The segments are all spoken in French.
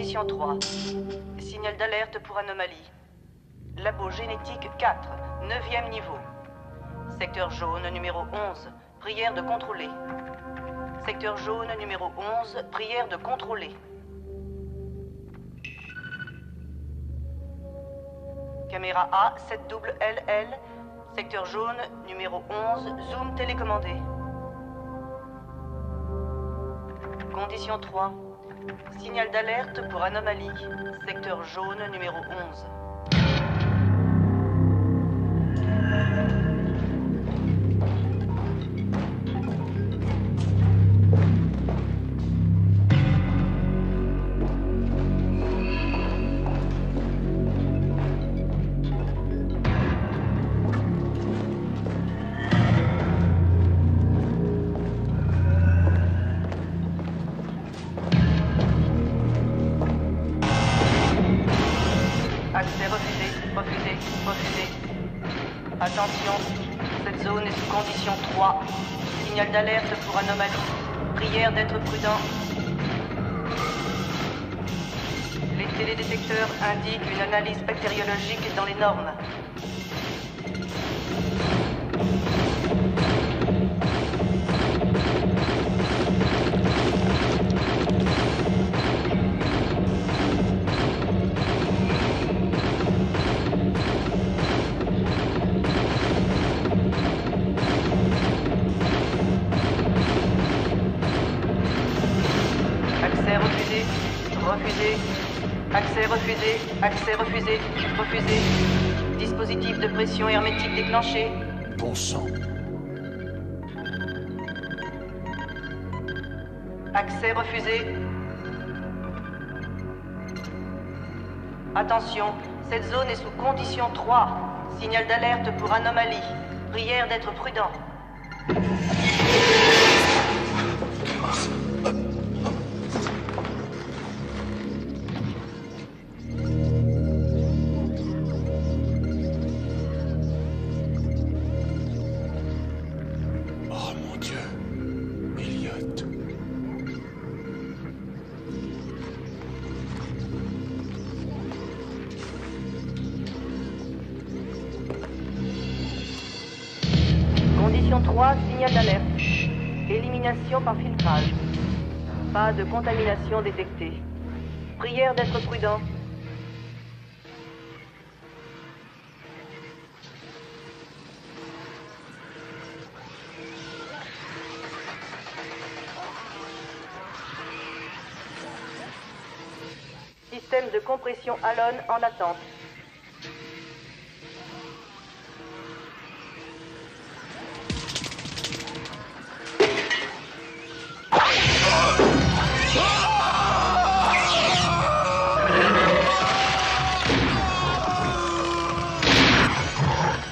Condition 3. Signal d'alerte pour anomalie. Labo génétique 4, 9e niveau. Secteur jaune numéro 11, prière de contrôler. Secteur jaune numéro 11, prière de contrôler. Caméra A, 7LL, secteur jaune numéro 11, zoom télécommandé. Condition 3. Signal d'alerte pour anomalie. Secteur jaune numéro 11. Accès refusé. Attention, cette zone est sous condition 3. Signal d'alerte pour anomalie. Prière d'être prudent. Les télédétecteurs indiquent une analyse bactériologique dans les normes. Accès refusé. Dispositif de pression hermétique déclenché. Bon sang. Accès refusé. Attention, cette zone est sous condition 3. Signal d'alerte pour anomalie. Prière d'être prudent. Condition 3, signal d'alerte. Élimination par filtrage. Pas de contamination détectée. Prière d'être prudent. Système de compression Halon en attente.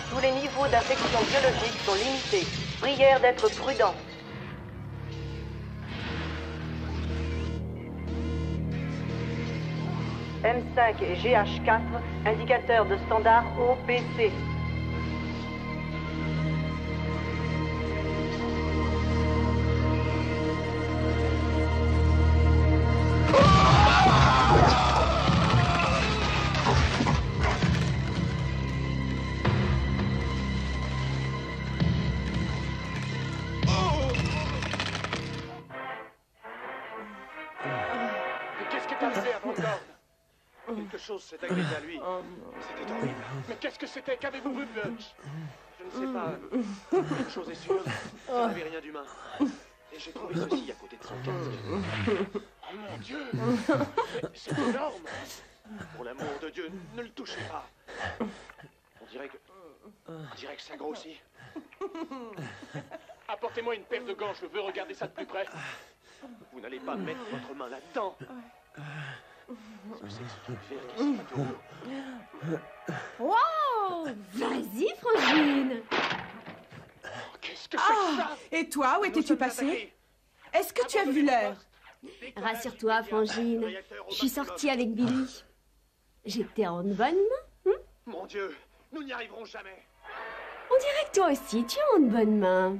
Tous les niveaux d'infection biologique sont limités. Prière d'être prudent. M5 et GH4, indicateur de standard OPC. Qu'est-ce que t'as fait avant encore? Quelque chose s'est agréé à lui. C'était horrible. Mais qu'est-ce que c'était? Qu'avez-vous vu, Butch? Je ne sais pas. Une chose est sûre, ça n'avait rien d'humain. Et j'ai trouvé ceci à côté de son casque. Oh mon Dieu! C'est énorme! Pour l'amour de Dieu, ne le touchez pas. On dirait que ça grossit. Apportez-moi une paire de gants, je veux regarder ça de plus près. Vous n'allez pas mettre votre main là-dedans. Qu'est-ce que c'est que ce truc vert qui se passe au dos? Wow! Vas-y, Frangine! Qu'est-ce que c'est que ça? Et toi, où étais-tu passé? Est-ce que tu as vu l'heure? Rassure-toi, Frangine. Je suis sortie avec Billy. J'étais en bonne main. Mon Dieu, nous n'y arriverons jamais. On dirait que toi aussi, tu es en bonne main.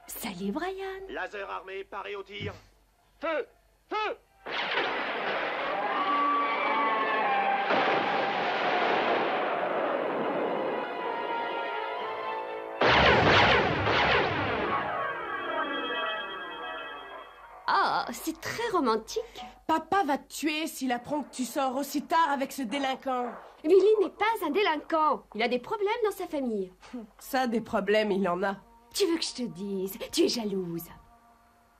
Salut, Brian. Laser armé, paré au tir. Feu! Feu! c'est très romantique. Papa va te tuer s'il apprend que tu sors aussi tard avec ce délinquant. Billy n'est pas un délinquant. Il a des problèmes dans sa famille. Ça, des problèmes, il en a. Tu veux que je te dise? Tu es jalouse.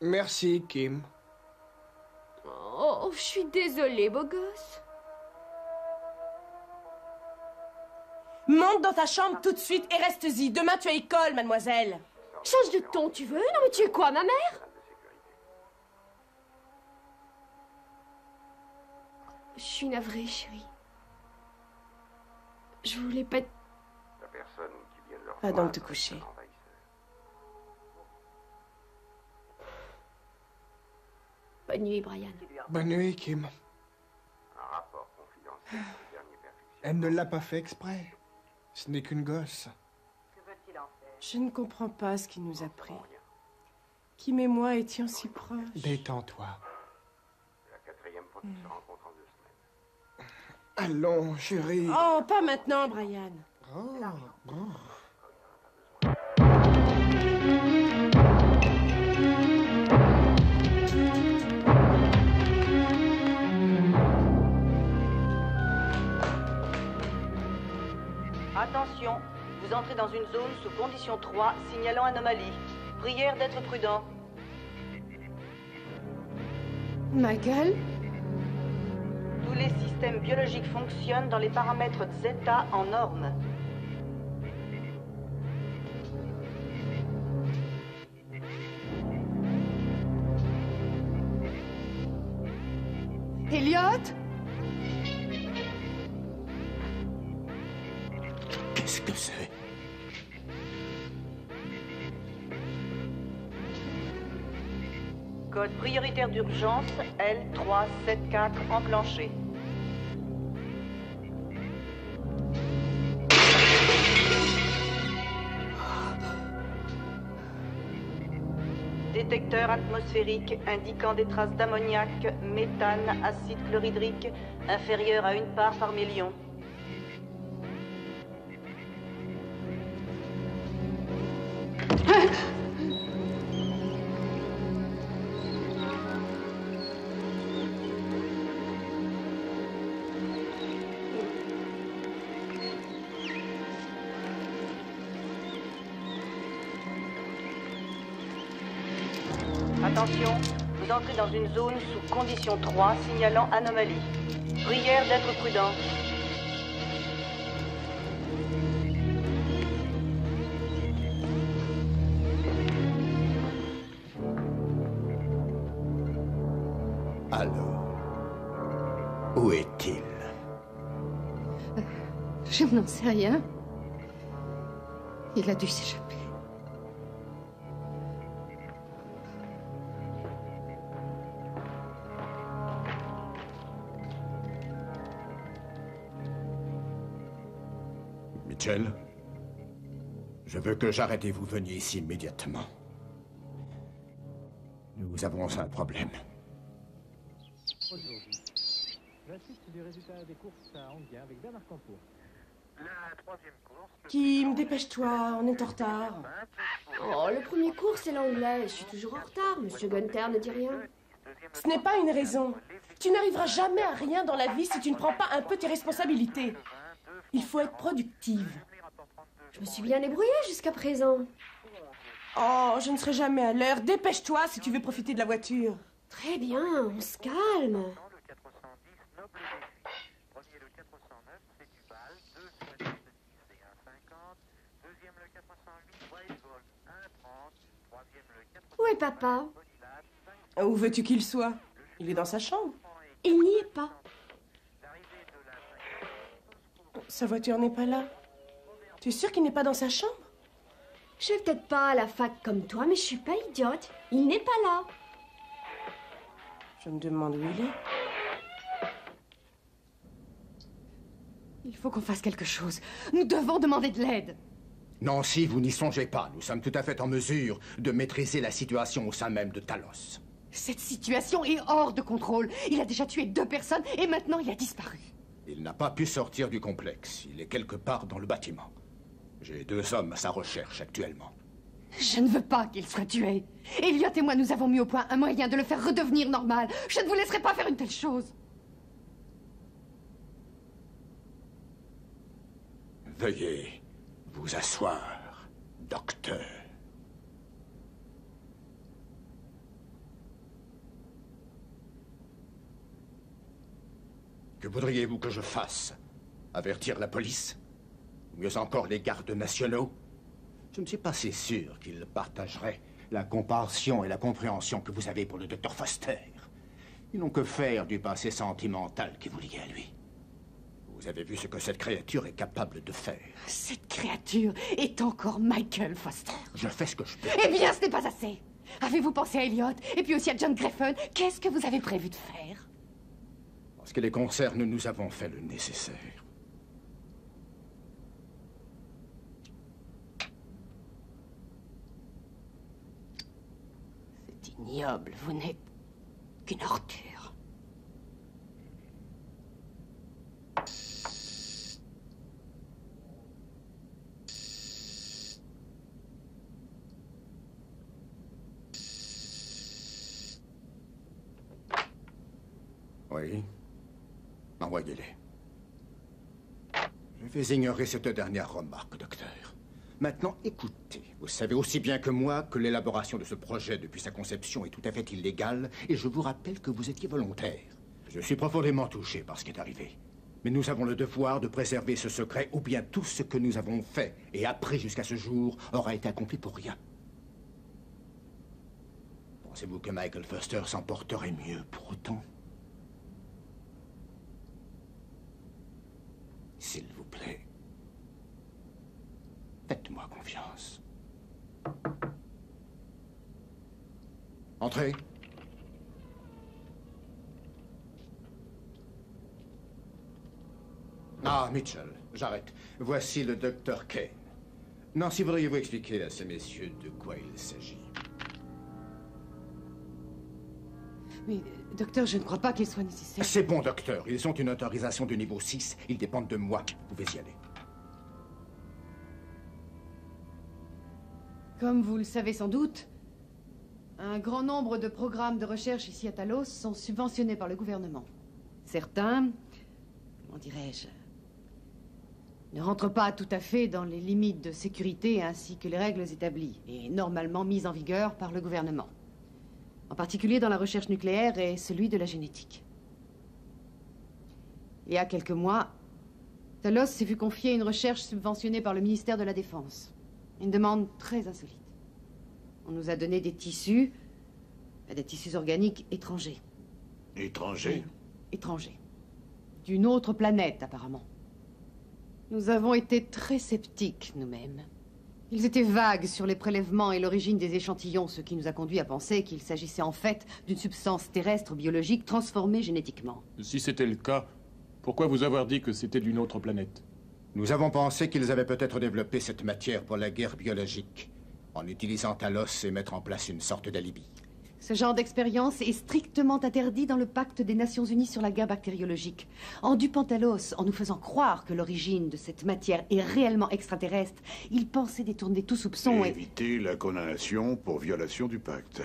Merci, Kim. Oh, je suis désolée, beau gosse. Monte dans ta chambre tout de suite et reste-y. Demain, tu as école, mademoiselle. Change de ton, tu veux? Non, mais tu es quoi, ma mère? Je suis navrée, chérie. Je voulais pas... Va donc te coucher. Bonne nuit, Brian. Bonne nuit, Kim. Elle ne l'a pas fait exprès. Ce n'est qu'une gosse. Je ne comprends pas ce qu'il nous a pris. Kim et moi étions si proches. Détends-toi. Allons, chérie. Oh, pas maintenant, Brian. Oh, bon. Attention, vous entrez dans une zone sous condition 3, signalant anomalie. Prière d'être prudent. Michael? Tous les systèmes biologiques fonctionnent dans les paramètres zeta en norme. Elliot? Qu'est-ce que c'est? Code prioritaire d'urgence L374 enclenché. Détecteur atmosphérique indiquant des traces d'ammoniac, méthane, acide chlorhydrique inférieures à 1 part par million. Attention, vous entrez dans une zone sous condition 3, signalant anomalie. Prière d'être prudent. Alors, où est-il? Je n'en sais rien. Il a dû s'échapper. Mitchell, je veux que j'arrête et vous veniez ici immédiatement. Nous avons un problème. La suite du résultat des courses à Anguien avec Bernard Campour. La troisième course. Kim, dépêche-toi, on est en retard. Oh, le premier cours, c'est l'anglais. Je suis toujours en retard. Monsieur Gunther ne dit rien. Ce n'est pas une raison. Tu n'arriveras jamais à rien dans la vie si tu ne prends pas un peu tes responsabilités. Il faut être productive. Je me suis bien débrouillée jusqu'à présent. Oh, je ne serai jamais à l'heure. Dépêche-toi si tu veux profiter de la voiture. Très bien, on se calme. Où est papa? Où veux-tu qu'il soit? Il est dans sa chambre. Il n'y est pas. Sa voiture n'est pas là. Tu es sûre qu'il n'est pas dans sa chambre? Je vais peut-être pas à la fac comme toi, mais je suis pas idiote. Il n'est pas là. Je me demande où il est. Il faut qu'on fasse quelque chose. Nous devons demander de l'aide. Non, si vous n'y songez pas, nous sommes tout à fait en mesure de maîtriser la situation au sein même de Talos. Cette situation est hors de contrôle. Il a déjà tué 2 personnes et maintenant il a disparu. Il n'a pas pu sortir du complexe. Il est quelque part dans le bâtiment. J'ai 2 hommes à sa recherche actuellement. Je ne veux pas qu'il soit tué. Elliot et moi, nous avons mis au point un moyen de le faire redevenir normal. Je ne vous laisserai pas faire une telle chose. Veuillez vous asseoir, docteur. Que voudriez-vous que je fasse? Avertir la police? Ou mieux encore les gardes nationaux? Je ne suis pas si sûr qu'ils partageraient la compassion et la compréhension que vous avez pour le docteur Foster. Ils n'ont que faire du passé sentimental qui vous lie à lui. Vous avez vu ce que cette créature est capable de faire. Cette créature est encore Michael Foster. Je fais ce que je peux. Eh bien, ce n'est pas assez. Avez-vous pensé à Elliot et puis aussi à John Greffon? Qu'est-ce que vous avez prévu de faire? En ce qui les concerne, nous avons fait le nécessaire. C'est ignoble. Vous n'êtes qu'une ordure. Oui. Envoyez-les. Je vais ignorer cette dernière remarque, docteur. Maintenant, écoutez. Vous savez aussi bien que moi que l'élaboration de ce projet depuis sa conception est tout à fait illégale, et je vous rappelle que vous étiez volontaire. Je suis profondément touché par ce qui est arrivé. Mais nous avons le devoir de préserver ce secret, ou bien tout ce que nous avons fait et appris jusqu'à ce jour aura été accompli pour rien. Pensez-vous que Michael Foster s'en porterait mieux pour autant? S'il vous plaît, faites-moi confiance. Entrez. Ah, Mitchell, j'arrête. Voici le docteur Kane. Nancy, voudriez-vous expliquer à ces messieurs de quoi il s'agit? Mais, docteur, je ne crois pas qu'il soit nécessaire. C'est bon, docteur. Ils ont une autorisation de niveau 6. Ils dépendent de moi. Vous pouvez y aller. Comme vous le savez sans doute, un grand nombre de programmes de recherche ici à Talos sont subventionnés par le gouvernement. Certains, comment dirais-je, ne rentrent pas tout à fait dans les limites de sécurité ainsi que les règles établies et normalement mises en vigueur par le gouvernement. En particulier dans la recherche nucléaire et celui de la génétique. Il y a quelques mois, Talos s'est vu confier une recherche subventionnée par le ministère de la Défense. Une demande très insolite. On nous a donné des tissus organiques étrangers. Étrangers? Oui, étrangers. D'une autre planète, apparemment. Nous avons été très sceptiques, nous-mêmes. Ils étaient vagues sur les prélèvements et l'origine des échantillons, ce qui nous a conduit à penser qu'il s'agissait en fait d'une substance terrestre biologique transformée génétiquement. Si c'était le cas, pourquoi vous avoir dit que c'était d'une autre planète? Nous avons pensé qu'ils avaient peut-être développé cette matière pour la guerre biologique, en utilisant Talos et mettre en place une sorte d'alibi. Ce genre d'expérience est strictement interdit dans le pacte des Nations Unies sur la guerre bactériologique. En dupant Talos, en nous faisant croire que l'origine de cette matière est réellement extraterrestre, ils pensaient détourner tout soupçon et éviter la condamnation pour violation du pacte.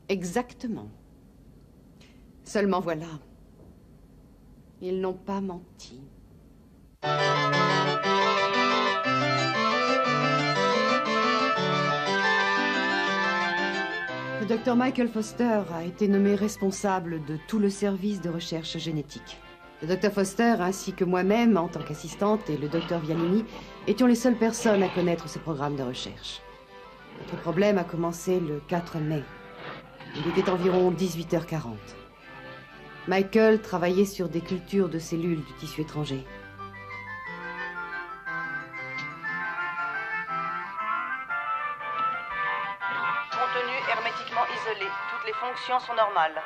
Exactement. Seulement voilà, ils n'ont pas menti. Le docteur Michael Foster a été nommé responsable de tout le service de recherche génétique. Le docteur Foster, ainsi que moi-même, en tant qu'assistante, et le docteur Vialini, étions les seules personnes à connaître ce programme de recherche. Notre problème a commencé le 4 mai. Il était environ 18h40. Michael travaillait sur des cultures de cellules du tissu étranger. Contenu hermétiquement isolé. Toutes les fonctions sont normales.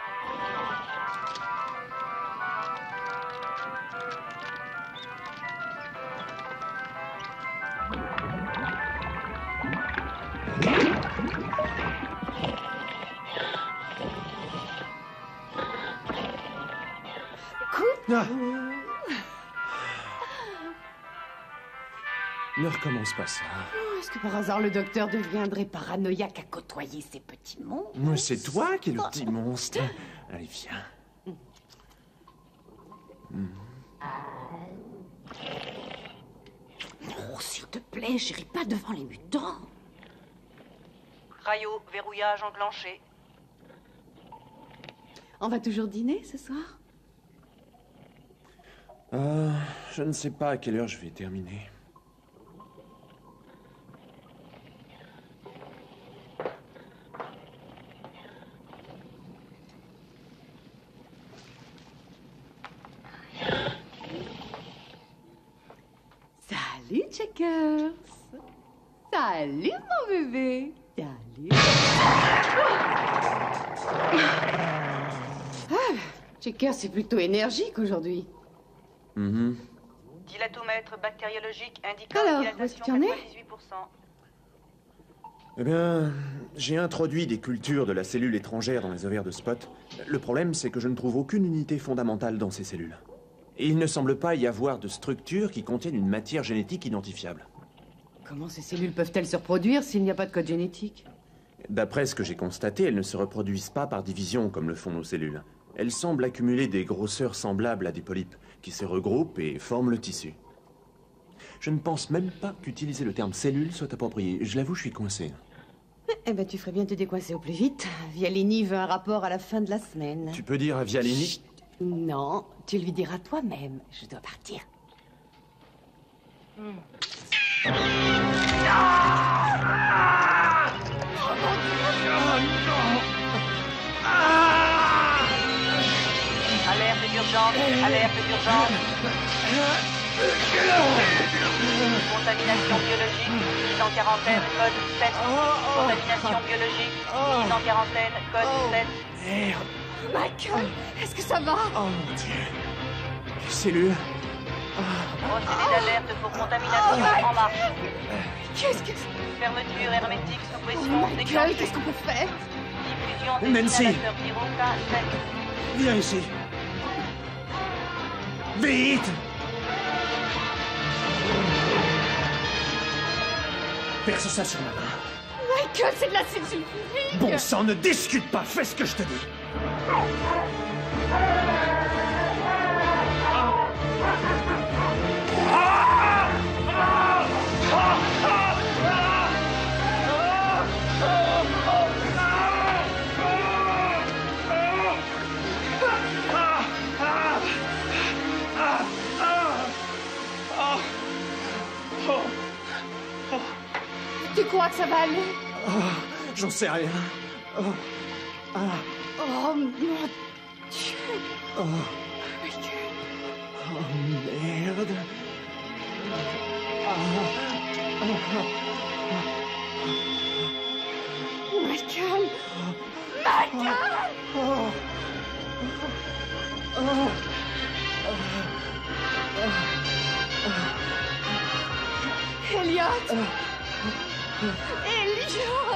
Ne recommence pas ça. Est-ce que par hasard le docteur deviendrait paranoïaque à côtoyer ces petits monstres? Mais c'est toi qui es le petit monstre. Allez, viens. Oh, s'il te plaît, j'irai pas devant les mutants. Rayo, verrouillage enclenché. On va toujours dîner ce soir? Je ne sais pas à quelle heure je vais terminer. Salut, Checkers. Salut, mon bébé. Salut. Checkers, c'est plutôt énergique aujourd'hui. Dilatomètre bactériologique indiquant Alors, dilatation où est-ce que tu en es? 98%. Eh bien, j'ai introduit des cultures de la cellule étrangère dans les ovaires de Spot. Le problème, c'est que je ne trouve aucune unité fondamentale dans ces cellules. Et il ne semble pas y avoir de structures qui contiennent une matière génétique identifiable. Comment ces cellules peuvent-elles se reproduire s'il n'y a pas de code génétique? D'après ce que j'ai constaté, elles ne se reproduisent pas par division comme le font nos cellules. Elles semblent accumuler des grosseurs semblables à des polypes qui se regroupent et forment le tissu. Je ne pense même pas qu'utiliser le terme cellule soit approprié. Je l'avoue, je suis coincé. Eh ben, tu ferais bien de te décoincer au plus vite. Vialini veut un rapport à la fin de la semaine. Tu peux dire à Vialini... Chut. Non, tu lui diras toi-même. Je dois partir. Alerte d'urgence, alerte d'urgence. Contamination biologique, mise en quarantaine, code 7. Contamination biologique, mise en quarantaine, code 7. Merde. Michael, est-ce que ça va? Oh mon Dieu. Les cellules. Procédé d'alerte pour contamination en marche. Qu'est-ce que... Fermeture hermétique sous pression Michael, déclenchée. qu'est-ce qu'on peut faire? Diffusion des Nancy. inhalateurs Pyro K7. Viens ici. Vite. Verse ça sur ma main. Michael, c'est de l'acide sulfurique! Bon sang, ne discute pas, fais ce que je te dis. Tu crois que ça va aller? J'en sais rien. Oh mon Dieu! Michael! Oh merde. Michael! Michael! Elliot! Elliot!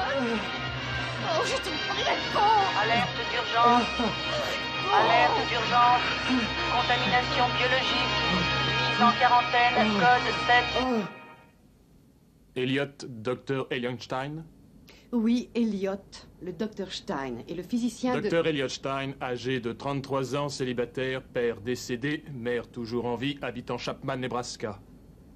Oh, je te réponds! Alerte d'urgence. Alerte d'urgence. Contamination biologique. Mise en quarantaine, code 7. Elliot, Dr. Elionstein. Oui, Elliot, le docteur Stein et le physicien Dr. Elliot Stein, âgé de 33 ans, célibataire, père décédé, mère toujours en vie, habitant Chapman, Nebraska.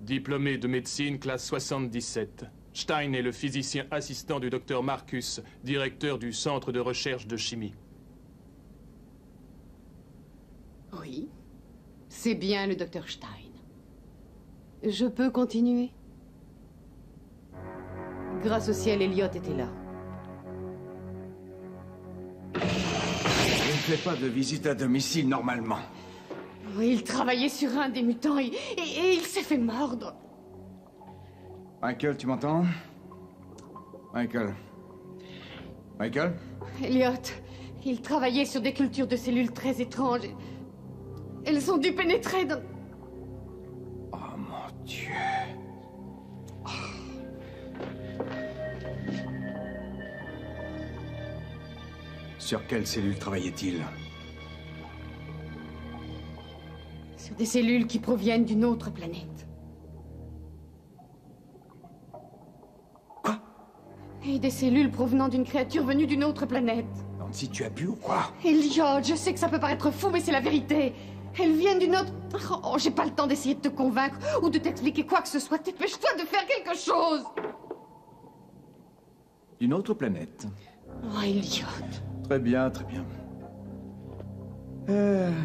Diplômé de médecine, classe 77. Stein est le physicien assistant du docteur Marcus, directeur du centre de recherche de chimie. Oui, c'est bien le docteur Stein. Je peux continuer? Grâce au ciel, Elliot était là. Je ne fais pas de visite à domicile normalement. Oui, il travaillait sur un des mutants et il s'est fait mordre. Michael, tu m'entends? Michael? Michael? Elliot, il travaillait sur des cultures de cellules très étranges. Elles ont dû pénétrer dans... Oh mon Dieu. Sur quelle cellule travaillait-il? Sur des cellules qui proviennent d'une autre planète. Et des cellules provenant d'une créature venue d'une autre planète. Nancy, tu as bu ou quoi? Elliot, je sais que ça peut paraître fou, mais c'est la vérité. Elles viennent d'une autre... Oh, j'ai pas le temps d'essayer de te convaincre ou de t'expliquer quoi que ce soit. Dépêche-toi de faire quelque chose. Une autre planète. Oh, Elliot. Très bien, très bien.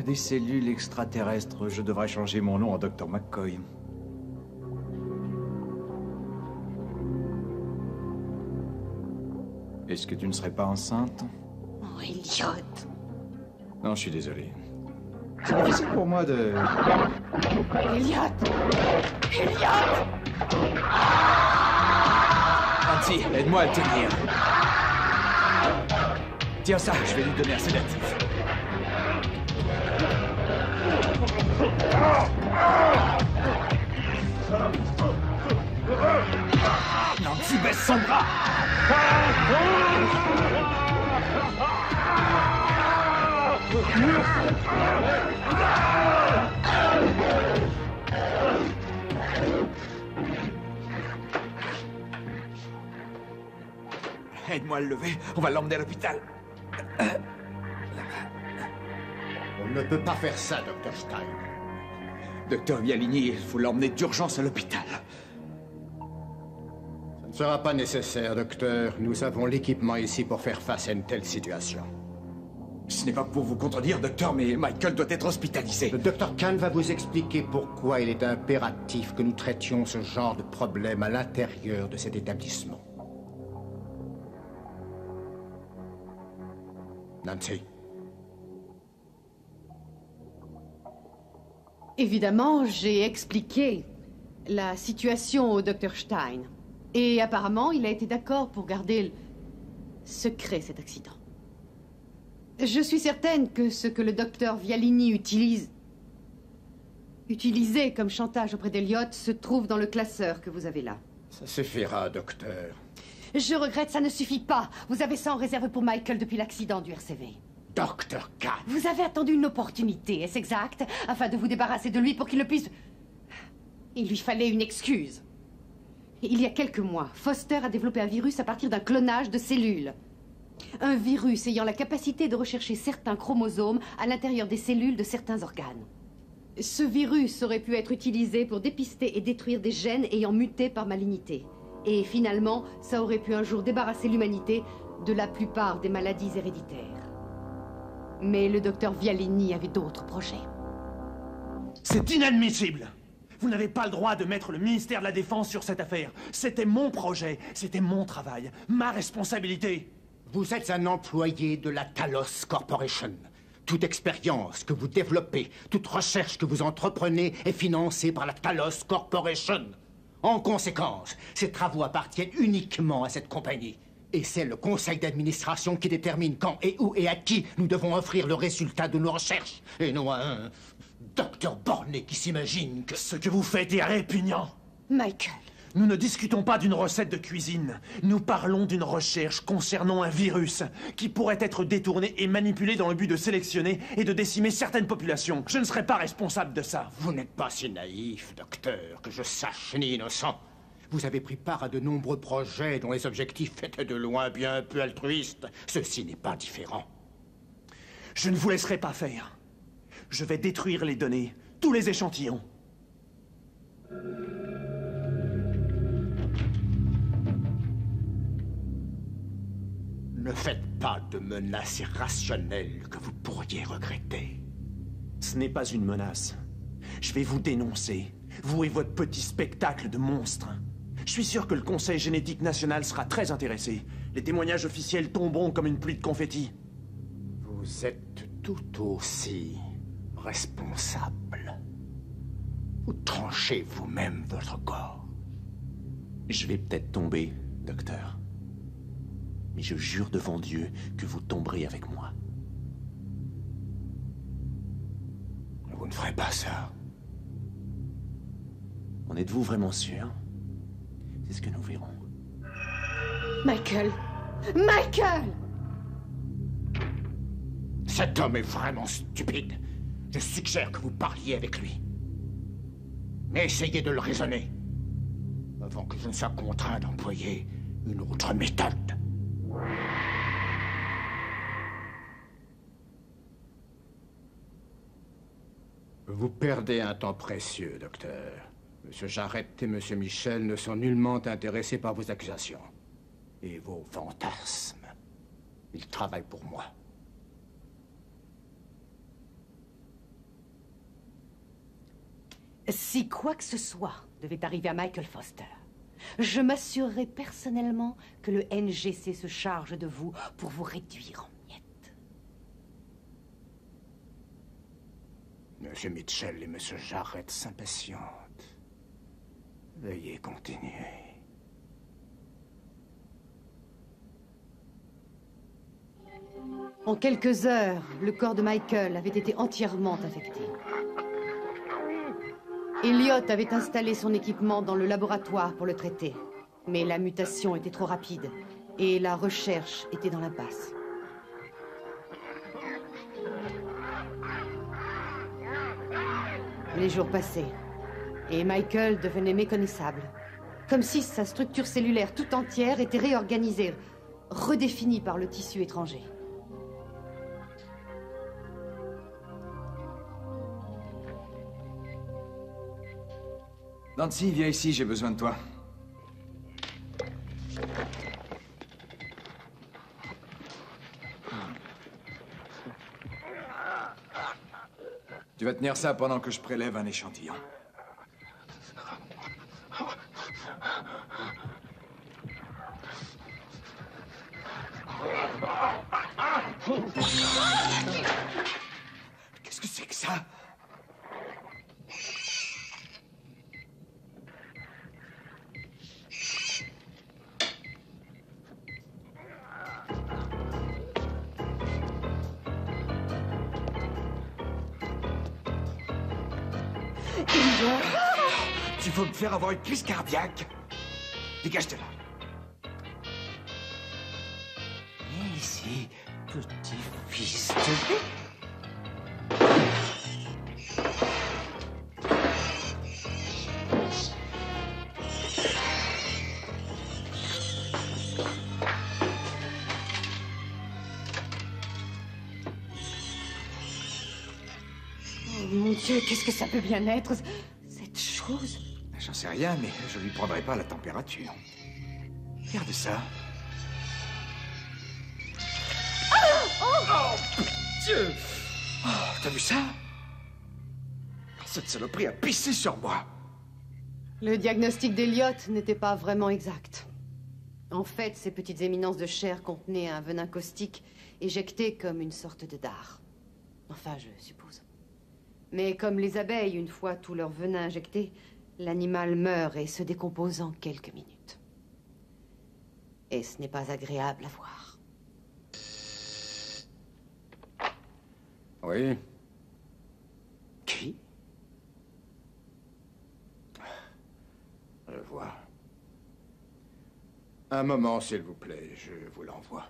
Des cellules extraterrestres. Je devrais changer mon nom en Dr. McCoy. Est-ce que tu ne serais pas enceinte? Oh, Elliot. Non, je suis désolé. C'est difficile pour moi de... Elliot! Elliot! Nancy, aide-moi à le tenir. Tiens ça, je vais lui donner un sédatif. Nancy, baisse son bras! Aide-moi à le lever, on va l'emmener à l'hôpital. On ne peut pas faire ça, Dr. Stein. Docteur Vialini, il faut l'emmener d'urgence à l'hôpital. Ça ne sera pas nécessaire, docteur. Nous avons l'équipement ici pour faire face à une telle situation. Ce n'est pas pour vous contredire, docteur, mais Michael doit être hospitalisé. Le docteur Kahn va vous expliquer pourquoi il est impératif que nous traitions ce genre de problème à l'intérieur de cet établissement. Nancy. Évidemment, j'ai expliqué la situation au Dr. Stein. Et apparemment, il a été d'accord pour garder secret cet accident. Je suis certaine que ce que le docteur Vialini utilisait comme chantage auprès d'Elliot se trouve dans le classeur que vous avez là. Ça suffira, docteur. Je regrette, ça ne suffit pas. Vous avez ça en réserve pour Michael depuis l'accident du RCV. Docteur Kahn. Vous avez attendu une opportunité, est-ce exact? Afin de vous débarrasser de lui pour qu'il ne puisse... Il lui fallait une excuse. Il y a quelques mois, Foster a développé un virus à partir d'un clonage de cellules. Un virus ayant la capacité de rechercher certains chromosomes à l'intérieur des cellules de certains organes. Ce virus aurait pu être utilisé pour dépister et détruire des gènes ayant muté par malignité. Et finalement, ça aurait pu un jour débarrasser l'humanité de la plupart des maladies héréditaires. Mais le docteur Vialini avait d'autres projets. C'est inadmissible! Vous n'avez pas le droit de mettre le ministère de la Défense sur cette affaire. C'était mon projet, c'était mon travail, ma responsabilité. Vous êtes un employé de la Talos Corporation. Toute expérience que vous développez, toute recherche que vous entreprenez est financée par la Talos Corporation. En conséquence, ces travaux appartiennent uniquement à cette compagnie. Et c'est le conseil d'administration qui détermine quand et où et à qui nous devons offrir le résultat de nos recherches. Et non à un docteur borné qui s'imagine que... Ce que vous faites est répugnant. Michael. Nous ne discutons pas d'une recette de cuisine. Nous parlons d'une recherche concernant un virus qui pourrait être détourné et manipulé dans le but de sélectionner et de décimer certaines populations. Je ne serai pas responsable de ça. Vous n'êtes pas si naïf, docteur, que je sache, ni innocent. Vous avez pris part à de nombreux projets dont les objectifs étaient de loin bien peu altruistes. Ceci n'est pas différent. Je ne vous laisserai pas faire. Je vais détruire les données, tous les échantillons. Ne faites pas de menaces irrationnelles que vous pourriez regretter. Ce n'est pas une menace. Je vais vous dénoncer, vous et votre petit spectacle de monstres. Je suis sûr que le Conseil génétique national sera très intéressé. Les témoignages officiels tomberont comme une pluie de confettis. Vous êtes tout aussi responsable. Vous tranchez vous-même votre corps. Je vais peut-être tomber, docteur. Mais je jure devant Dieu que vous tomberez avec moi. Vous ne ferez pas ça. En êtes-vous vraiment sûr? C'est ce que nous verrons. Michael! Michael! Cet homme est vraiment stupide. Je suggère que vous parliez avec lui. Mais essayez de le raisonner. Avant que je ne sois contraint d'employer une autre méthode. Vous perdez un temps précieux, docteur. Monsieur Jarrett et Monsieur Michel ne sont nullement intéressés par vos accusations et vos fantasmes. Ils travaillent pour moi. Si quoi que ce soit devait arriver à Michael Foster, je m'assurerai personnellement que le NGC se charge de vous pour vous réduire en miettes. Monsieur Mitchell et Monsieur Jarrett s'impatientent. Veuillez continuer. En quelques heures, le corps de Michael avait été entièrement infecté. Elliot avait installé son équipement dans le laboratoire pour le traiter. Mais la mutation était trop rapide et la recherche était dans l'impasse. Les jours passaient et Michael devenait méconnaissable. Comme si sa structure cellulaire tout entière était réorganisée, redéfinie par le tissu étranger. Nancy, viens ici, j'ai besoin de toi. Tu vas tenir ça pendant que je prélève un échantillon. Qu'est-ce que c'est que ça? Tu veux me faire avoir une crise cardiaque? Dégage de là. Viens ici, petit fils de... Oh mon Dieu, qu'est-ce que ça peut bien être, cette chose? J'en sais rien, mais je lui prendrai pas la température. Regarde ça. Oh, Dieu! Oh, t'as vu ça? Cette saloperie a pissé sur moi. Le diagnostic d'Elliot n'était pas vraiment exact. En fait, ces petites éminences de chair contenaient un venin caustique éjecté comme une sorte de dard. Enfin, je suppose. Mais comme les abeilles, une fois tout leur venin injecté, l'animal meurt et se décompose en quelques minutes. Et ce n'est pas agréable à voir. Oui. Qui? Je vois. Un moment, s'il vous plaît, je vous l'envoie.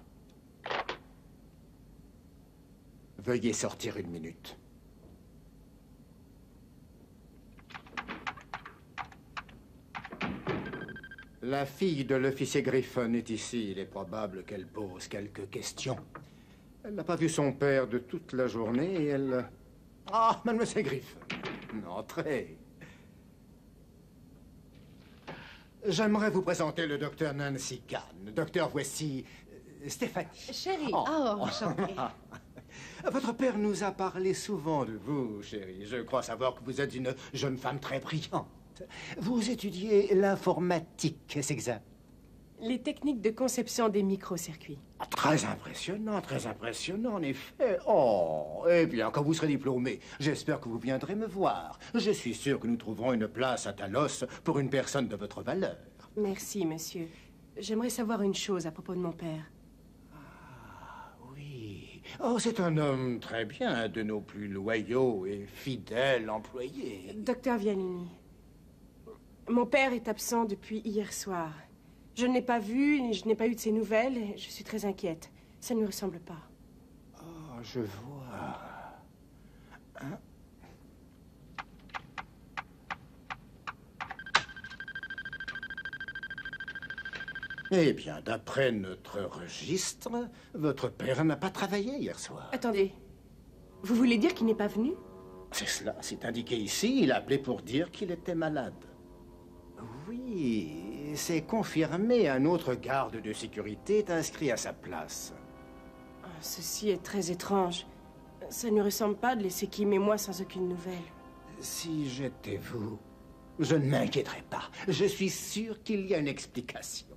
Veuillez sortir une minute. La fille de l'officier Griffin est ici. Il est probable qu'elle pose quelques questions. Elle n'a pas vu son père de toute la journée et elle... Ah, mademoiselle Griffin, entrez. J'aimerais vous présenter le docteur Nancy Kahn. Docteur, voici Stéphanie. Chérie, enchantée. Votre père nous a parlé souvent de vous, chérie. Je crois savoir que vous êtes une jeune femme très brillante. Vous étudiez l'informatique, c'est exact? Les techniques de conception des microcircuits. Très impressionnant, en effet. Oh, eh bien, quand vous serez diplômé, j'espère que vous viendrez me voir. Je suis sûr que nous trouverons une place à Talos pour une personne de votre valeur. Merci, monsieur. J'aimerais savoir une chose à propos de mon père. Oh, c'est un homme très bien, un de nos plus loyaux et fidèles employés. Docteur Vialini, mon père est absent depuis hier soir. Je ne l'ai pas vu, je n'ai pas eu de ses nouvelles, et je suis très inquiète. Ça ne lui ressemble pas. Oh, je vois. Hein? Eh bien, d'après notre registre, votre père n'a pas travaillé hier soir. Attendez. Vous voulez dire qu'il n'est pas venu? C'est cela, c'est indiqué ici. Il a appelé pour dire qu'il était malade. Oui, c'est confirmé. Un autre garde de sécurité est inscrit à sa place. Ceci est très étrange. Ça ne ressemble pas de laisser Kim et moi sans aucune nouvelle. Si j'étais vous, je ne m'inquiéterais pas. Je suis sûr qu'il y a une explication.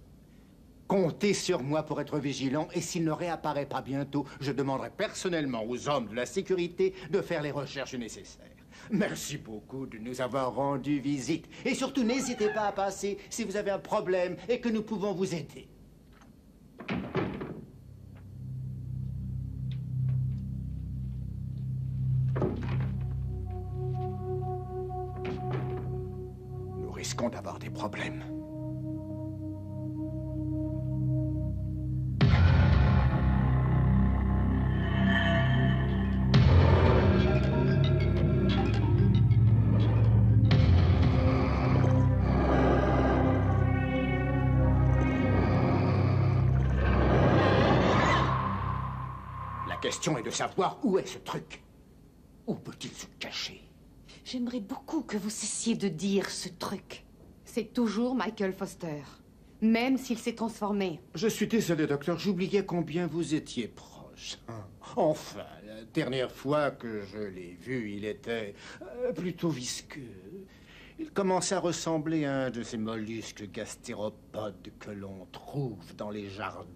Comptez sur moi pour être vigilant, et s'il ne réapparaît pas bientôt, je demanderai personnellement aux hommes de la sécurité de faire les recherches nécessaires. Merci beaucoup de nous avoir rendu visite. Et surtout, n'hésitez pas à passer si vous avez un problème et que nous pouvons vous aider. Nous risquons d'avoir des problèmes. La question est de savoir où est ce truc. Où peut-il se cacher? J'aimerais beaucoup que vous cessiez de dire ce truc. C'est toujours Michael Foster, même s'il s'est transformé. Je suis désolé, docteur, j'oubliais combien vous étiez proche. Enfin, la dernière fois que je l'ai vu, il était plutôt visqueux. Il commençait à ressembler à un de ces mollusques gastéropodes que l'on trouve dans les jardins.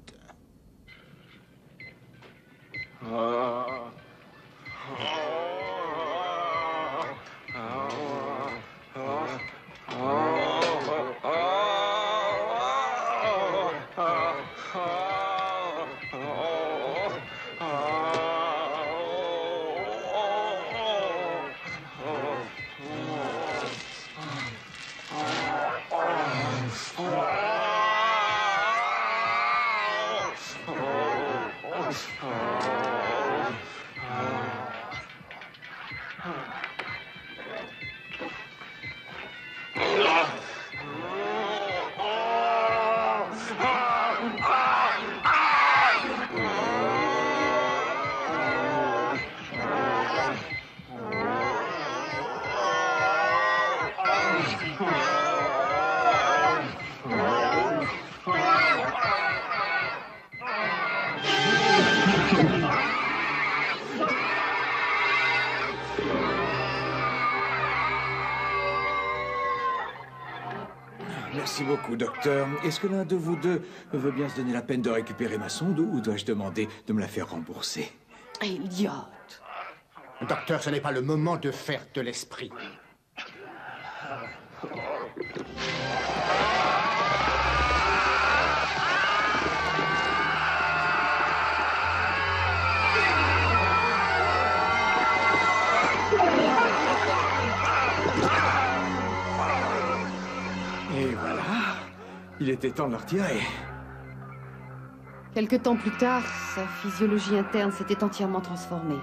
Merci beaucoup, docteur. Est-ce que l'un de vous deux veut bien se donner la peine de récupérer ma sonde ou dois-je demander de me la faire rembourser? Idiote. Docteur, ce n'est pas le moment de faire de l'esprit. Et voilà. Il était temps de le retirer. Quelque temps plus tard, sa physiologie interne s'était entièrement transformée.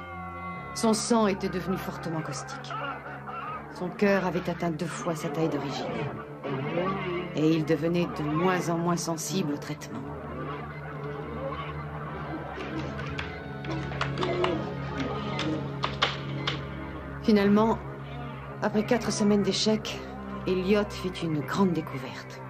Son sang était devenu fortement caustique. Son cœur avait atteint 2 fois sa taille d'origine. Et il devenait de moins en moins sensible au traitement. Finalement, après 4 semaines d'échecs, Elliot fit une grande découverte.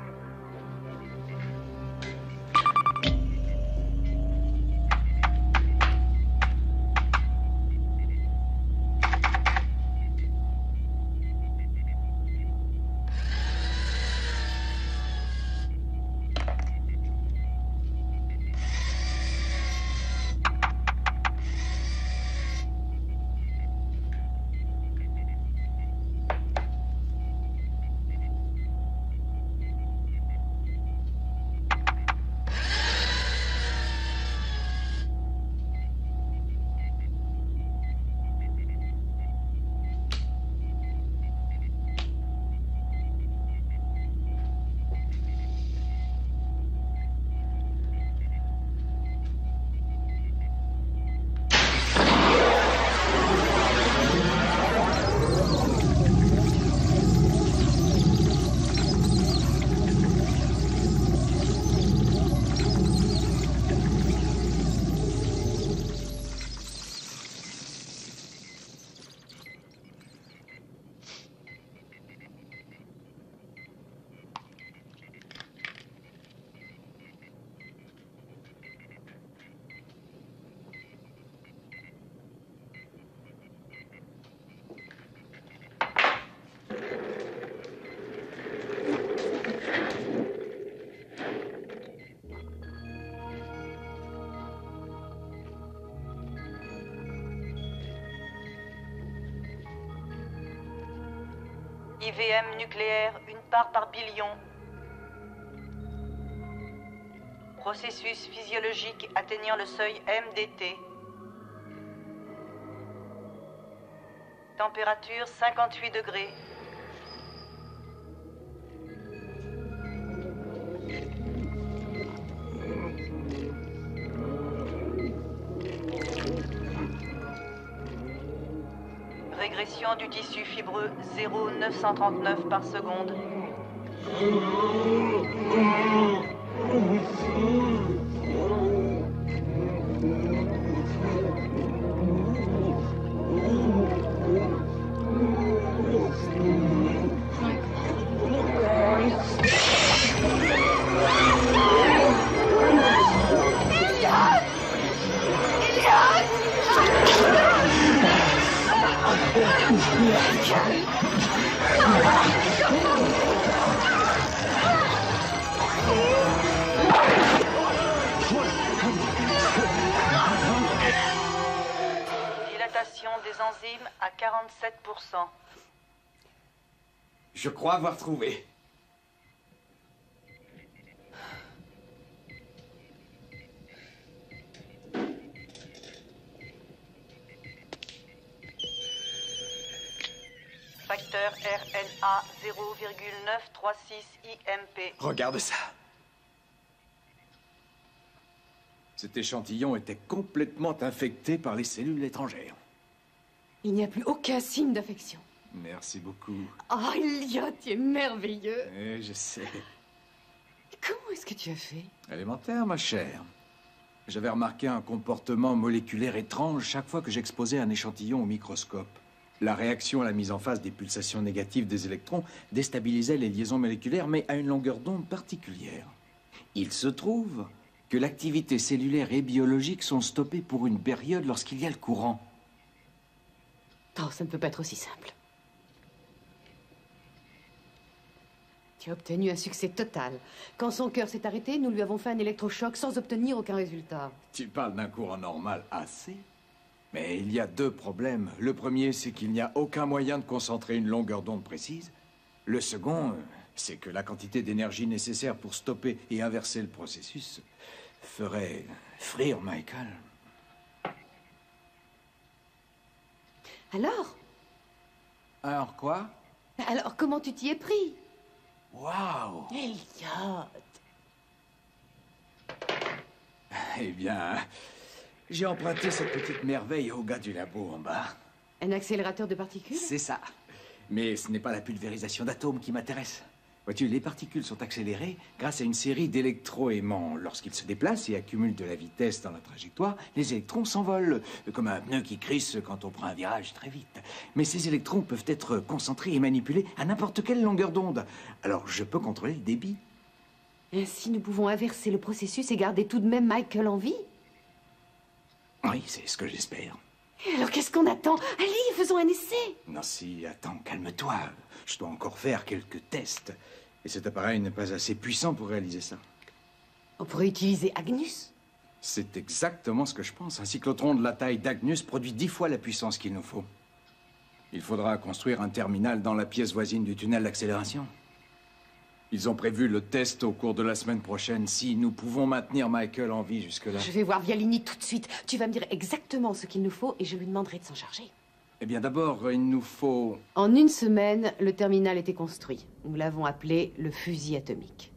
IVM nucléaire, une part par billion. Processus physiologique atteignant le seuil MDT. Température 58 degrés. Régression du tissu fibreux 0,939 par seconde. Dilatation des enzymes à 47%. Je crois avoir trouvé. Facteur RNA 0,936 IMP. Regarde ça. Cet échantillon était complètement infecté par les cellules étrangères. Il n'y a plus aucun signe d'affection. Merci beaucoup. Oh, Elliot, tu es merveilleux. Eh, je sais. Comment est-ce que tu as fait? Élémentaire, ma chère. J'avais remarqué un comportement moléculaire étrange chaque fois que j'exposais un échantillon au microscope. La réaction à la mise en phase des pulsations négatives des électrons déstabilisait les liaisons moléculaires, mais à une longueur d'onde particulière. Il se trouve que l'activité cellulaire et biologique sont stoppées pour une période lorsqu'il y a le courant. Oh, ça ne peut pas être aussi simple. Tu as obtenu un succès total. Quand son cœur s'est arrêté, nous lui avons fait un électrochoc sans obtenir aucun résultat. Tu parles d'un courant normal assez. Mais il y a deux problèmes. Le premier, c'est qu'il n'y a aucun moyen de concentrer une longueur d'onde précise. Le second, c'est que la quantité d'énergie nécessaire pour stopper et inverser le processus ferait frire Michael. Alors? Alors quoi? Alors, comment tu t'y es pris? Waouh! Elliot! Eh bien, j'ai emprunté cette petite merveille au gars du labo en bas. Un accélérateur de particules? C'est ça. Mais ce n'est pas la pulvérisation d'atomes qui m'intéresse. Vois-tu, les particules sont accélérées grâce à une série d'électroaimants. Lorsqu'ils se déplacent et accumulent de la vitesse dans la trajectoire, les électrons s'envolent, comme un pneu qui crisse quand on prend un virage très vite. Mais ces électrons peuvent être concentrés et manipulés à n'importe quelle longueur d'onde. Alors je peux contrôler le débit. Ainsi, nous pouvons inverser le processus et garder tout de même Michael en vie? Oui, c'est ce que j'espère. Alors qu'est-ce qu'on attend? Allez, faisons un essai. Nancy, attends, calme-toi. Je dois encore faire quelques tests. Et cet appareil n'est pas assez puissant pour réaliser ça. On pourrait utiliser Agnus? C'est exactement ce que je pense. Un cyclotron de la taille d'Agnus produit 10 fois la puissance qu'il nous faut. Il faudra construire un terminal dans la pièce voisine du tunnel d'accélération. Ils ont prévu le test au cours de la semaine prochaine. Si nous pouvons maintenir Michael en vie jusque-là... Je vais voir Vialini tout de suite. Tu vas me dire exactement ce qu'il nous faut et je lui demanderai de s'en charger. Eh bien, d'abord, il nous faut... En une semaine, le terminal était construit. Nous l'avons appelé le fusil atomique.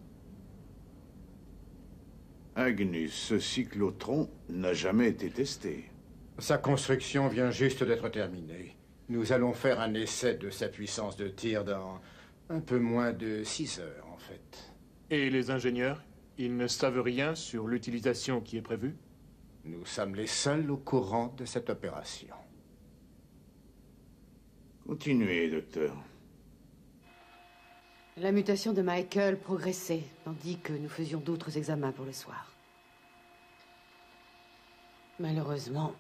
Agnus, ce cyclotron n'a jamais été testé. Sa construction vient juste d'être terminée. Nous allons faire un essai de sa puissance de tir dans un peu moins de 6 heures, en fait. Et les ingénieurs? Ils ne savent rien sur l'utilisation qui est prévue? Nous sommes les seuls au courant de cette opération. Continuez, docteur. La mutation de Michael progressait, tandis que nous faisions d'autres examens pour le soir. Malheureusement...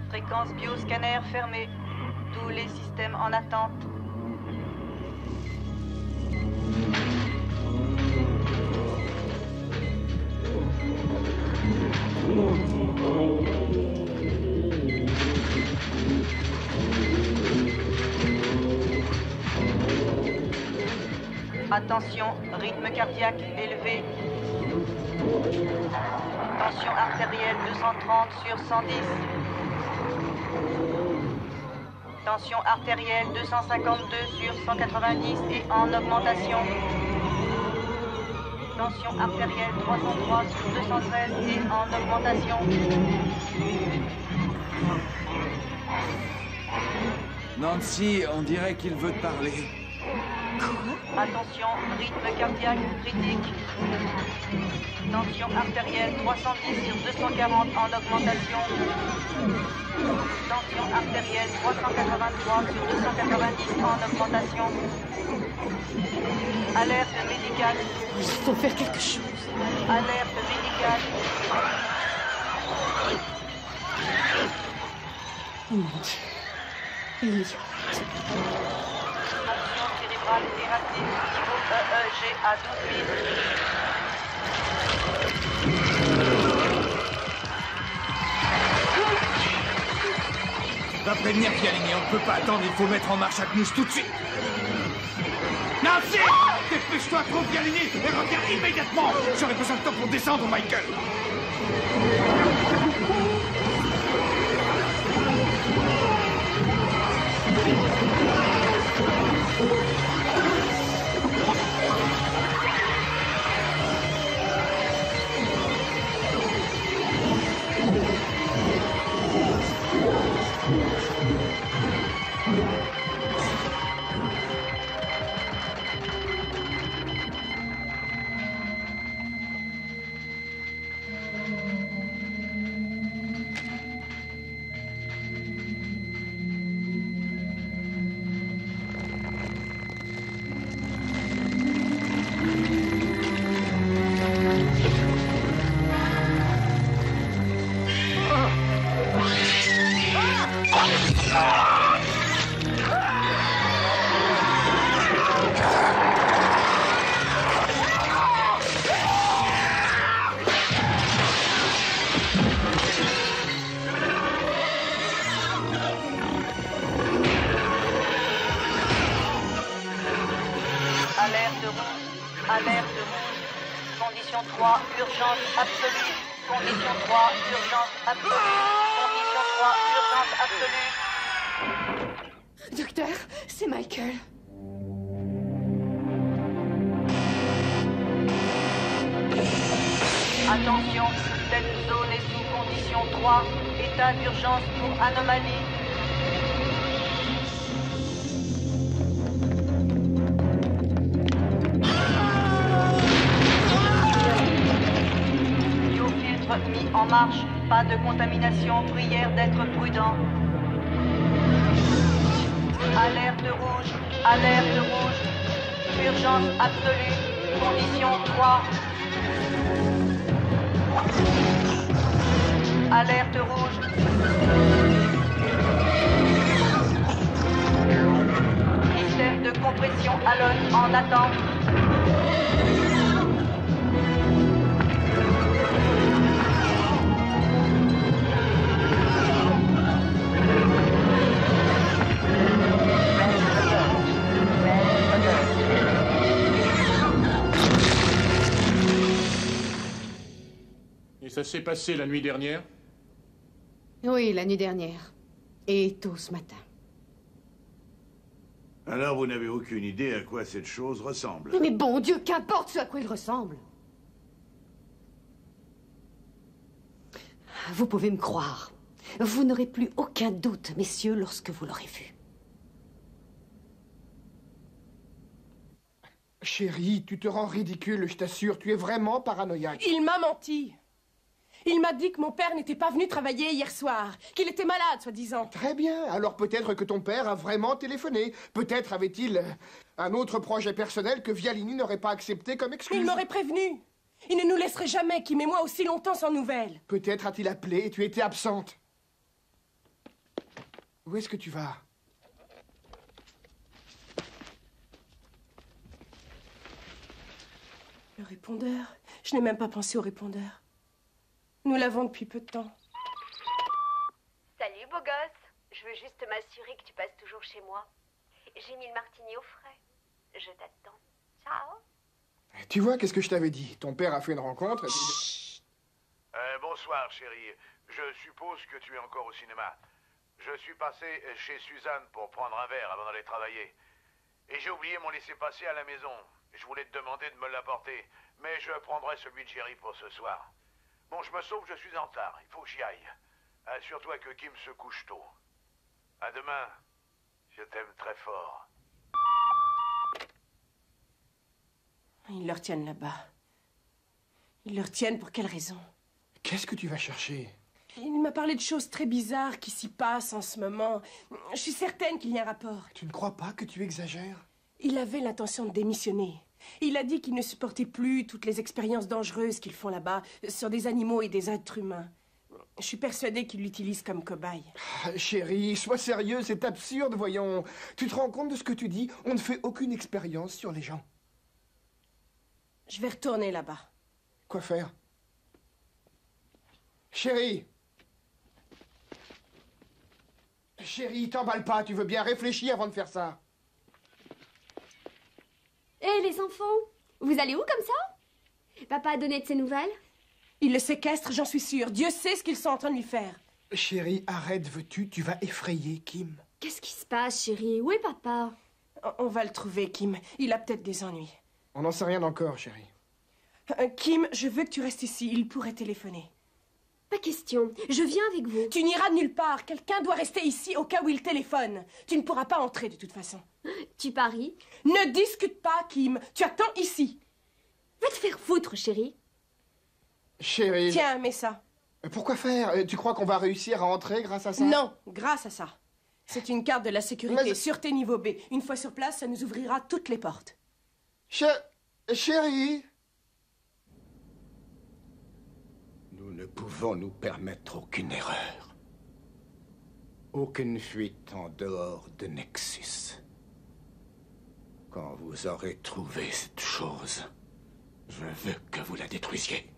Fréquence bioscanner fermée. Tous les systèmes en attente. Attention, rythme cardiaque élevé. Tension artérielle 230 sur 110. Tension artérielle 252 sur 190 et en augmentation. Tension artérielle 303 sur 213 et en augmentation. Nancy, on dirait qu'il veut te parler. Attention, rythme cardiaque critique. Tension artérielle 310 sur 240 en augmentation. Tension artérielle 383 sur 290 en augmentation. Alerte médicale. Il faut faire quelque chose. Alerte médicale. Oh mon Dieu. Elliot. Fonction cérébrale erratique. Niveau EEG à 12 000. Va prévenir Vialini, on ne peut pas attendre, il faut mettre en marche Agnus tout de suite. Nancy! Dépêche-toi, trouve Vialini et reviens immédiatement. J'aurai besoin de temps pour descendre, Michael. Alerte rouge. Condition 3, urgence absolue. Condition 3, urgence absolue. Condition 3, urgence absolue. Docteur, c'est Michael. Attention, cette zone est sous condition 3. État d'urgence pour anomalie. Biofiltre mis en marche. Pas de contamination. Prière d'être prudent. Alerte rouge. Alerte rouge. Urgence absolue. Condition 3. Alerte rouge. Système de compression Alon en attente. Et ça s'est passé la nuit dernière? Oui, la nuit dernière. Et tôt ce matin. Alors vous n'avez aucune idée à quoi cette chose ressemble? Mais bon Dieu, qu'importe ce à quoi il ressemble. Vous pouvez me croire. Vous n'aurez plus aucun doute, messieurs, lorsque vous l'aurez vu. Chérie, tu te rends ridicule, je t'assure. Tu es vraiment paranoïaque. Il m'a menti. Il m'a dit que mon père n'était pas venu travailler hier soir, qu'il était malade, soi-disant. Très bien. Alors peut-être que ton père a vraiment téléphoné. Peut-être avait-il un autre projet personnel que Vialini n'aurait pas accepté comme excuse. Il m'aurait prévenu. Il ne nous laisserait jamais, Kim et moi, aussi longtemps sans nouvelles. Peut-être a-t-il appelé et tu étais absente. Où est-ce que tu vas? Le répondeur? Je n'ai même pas pensé au répondeur. Nous l'avons depuis peu de temps. Salut, beau gosse. Je veux juste m'assurer que tu passes toujours chez moi. J'ai mis le martini au frais. Je t'attends. Ciao. Tu vois, qu'est-ce que je t'avais dit? Ton père a fait une rencontre et... Chut. Bonsoir, chérie. Je suppose que tu es encore au cinéma. Je suis passé chez Suzanne pour prendre un verre avant d'aller travailler. Et j'ai oublié mon laissez-passer à la maison. Je voulais te demander de me l'apporter, mais je prendrai celui de Jerry pour ce soir. Bon, je me sauve, je suis en retard. Il faut que j'y aille. Assure-toi que Kim se couche tôt. À demain. Je t'aime très fort. Ils le retiennent là-bas. Ils le retiennent pour quelle raison? Qu'est-ce que tu vas chercher? Il m'a parlé de choses très bizarres qui s'y passent en ce moment. Je suis certaine qu'il y a un rapport. Tu ne crois pas que tu exagères? Il avait l'intention de démissionner. Il a dit qu'il ne supportait plus toutes les expériences dangereuses qu'ils font là-bas sur des animaux et des êtres humains. Je suis persuadée qu'il l'utilise comme cobaye. Ah, chérie, sois sérieuse, c'est absurde, voyons. Tu te rends compte de ce que tu dis? On ne fait aucune expérience sur les gens. Je vais retourner là-bas. Quoi faire? Chérie! Chérie, t'emballe pas, tu veux bien réfléchir avant de faire ça. Hé, les enfants, vous allez où comme ça? Papa a donné de ses nouvelles? Il le séquestre, j'en suis sûre. Dieu sait ce qu'ils sont en train de lui faire. Chérie, arrête, veux-tu? Tu vas effrayer Kim. Qu'est-ce qui se passe, chérie? Où est papa? On va le trouver, Kim. Il a peut-être des ennuis. On n'en sait rien encore, chérie. Kim, je veux que tu restes ici. Il pourrait téléphoner. Pas question. Je viens avec vous. Tu n'iras nulle part. Quelqu'un doit rester ici au cas où il téléphone. Tu ne pourras pas entrer de toute façon. Tu paries? Ne discute pas, Kim. Tu attends ici. Va te faire foutre, chérie. Chérie... Tiens, mets ça. Pourquoi faire? Tu crois qu'on va réussir à entrer grâce à ça? Non, grâce à ça. C'est une carte de la sécurité, sûreté niveau B. Une fois sur place, ça nous ouvrira toutes les portes. Chérie... Nous ne pouvons nous permettre aucune erreur. Aucune fuite en dehors de Nexus. Quand vous aurez trouvé cette chose, je veux que vous la détruisiez.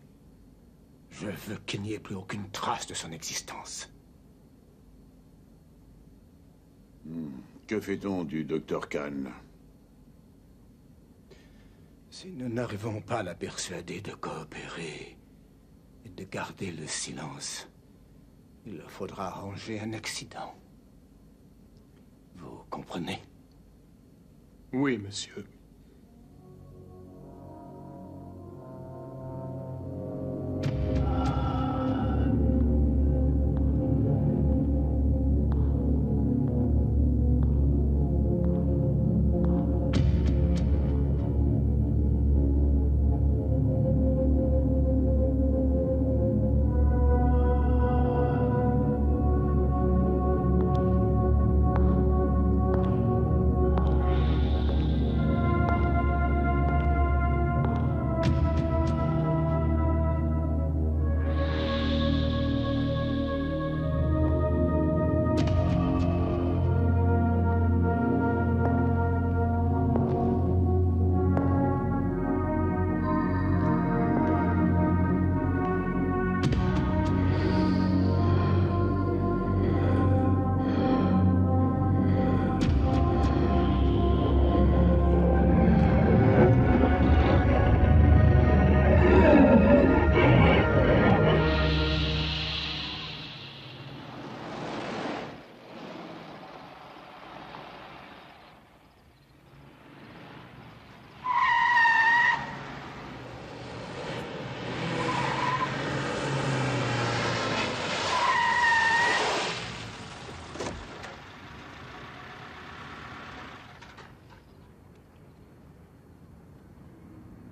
Je veux qu'il n'y ait plus aucune trace de son existence. Que fait-on du docteur Kahn? Si nous n'arrivons pas à la persuader de coopérer et de garder le silence, il leur faudra arranger un accident. Vous comprenez? Oui, monsieur.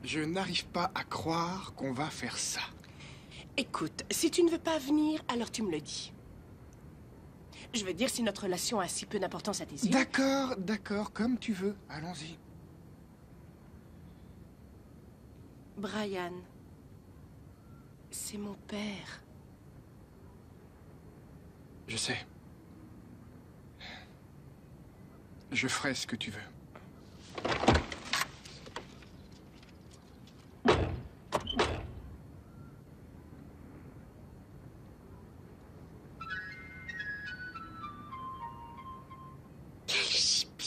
Je n'arrive pas à croire qu'on va faire ça. Écoute, si tu ne veux pas venir, alors tu me le dis. Je veux dire, si notre relation a si peu d'importance à tes yeux... D'accord, comme tu veux. Allons-y. Brian, c'est mon père. Je sais. Je ferai ce que tu veux.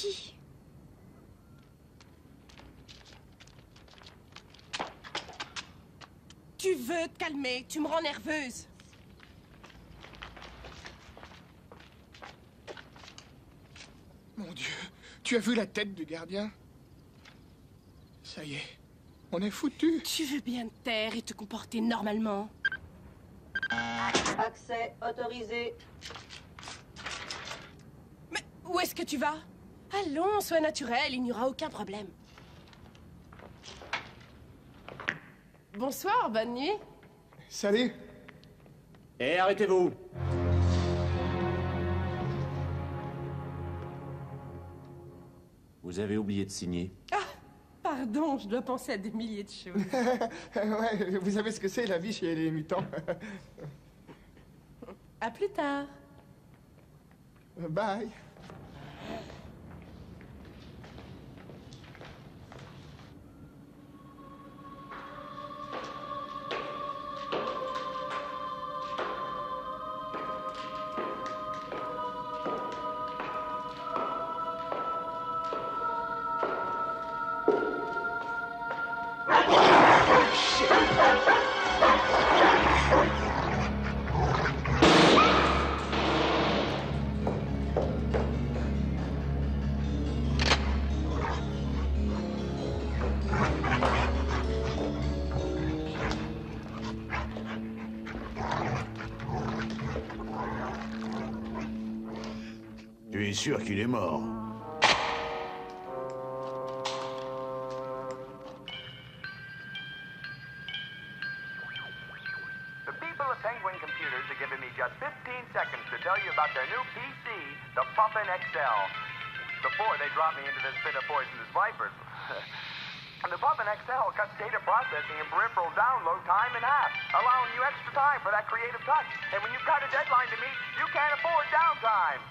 suffit. Tu veux te calmer, tu me rends nerveuse. Mon Dieu, tu as vu la tête du gardien? Ça y est, on est foutu. Tu veux bien te taire et te comporter normalement. Accès autorisé. Mais où est-ce que tu vas? Allons, sois naturel, il n'y aura aucun problème. Bonsoir, bonne nuit. Salut. Et arrêtez-vous. Vous avez oublié de signer. Ah, pardon, je dois penser à des milliers de choses. Ouais, vous savez ce que c'est la vie chez les mutants. À plus tard. Bye. Tu es sûr qu'il est mort? The people of Penguin Computers are giving me just 15 seconds to tell you about their new PC, the Puffin XL. Before they dropped me into this pit of poisonous vipers. The Puffin XL cuts data processing and peripheral download time in half, allowing you extra time for that creative touch. And when you've got a deadline to meet, you can't afford downtime.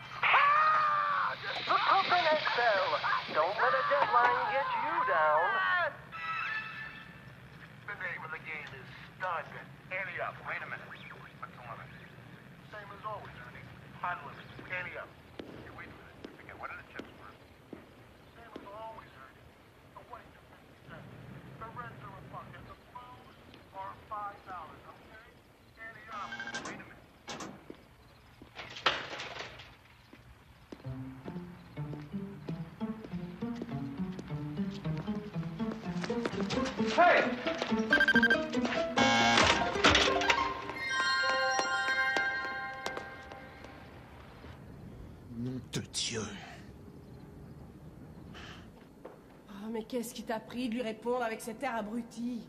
The Puffin XL. Don't let a deadline get you down. The name of the game is Stud. Ante up. Wait a minute. What's the limit? Same as always, Ernie. Hot limit. Ante up. Hey, wait a minute. You forget. What are the chips worth? Same as always, Ernie. The whites are 50 cents. The reds are a buck. And the blues are $5. Okay? Ante up. Wait a minute. Hey! Nom de Dieu. Oh, mais qu'est-ce qui t'a pris de lui répondre avec cet air abruti?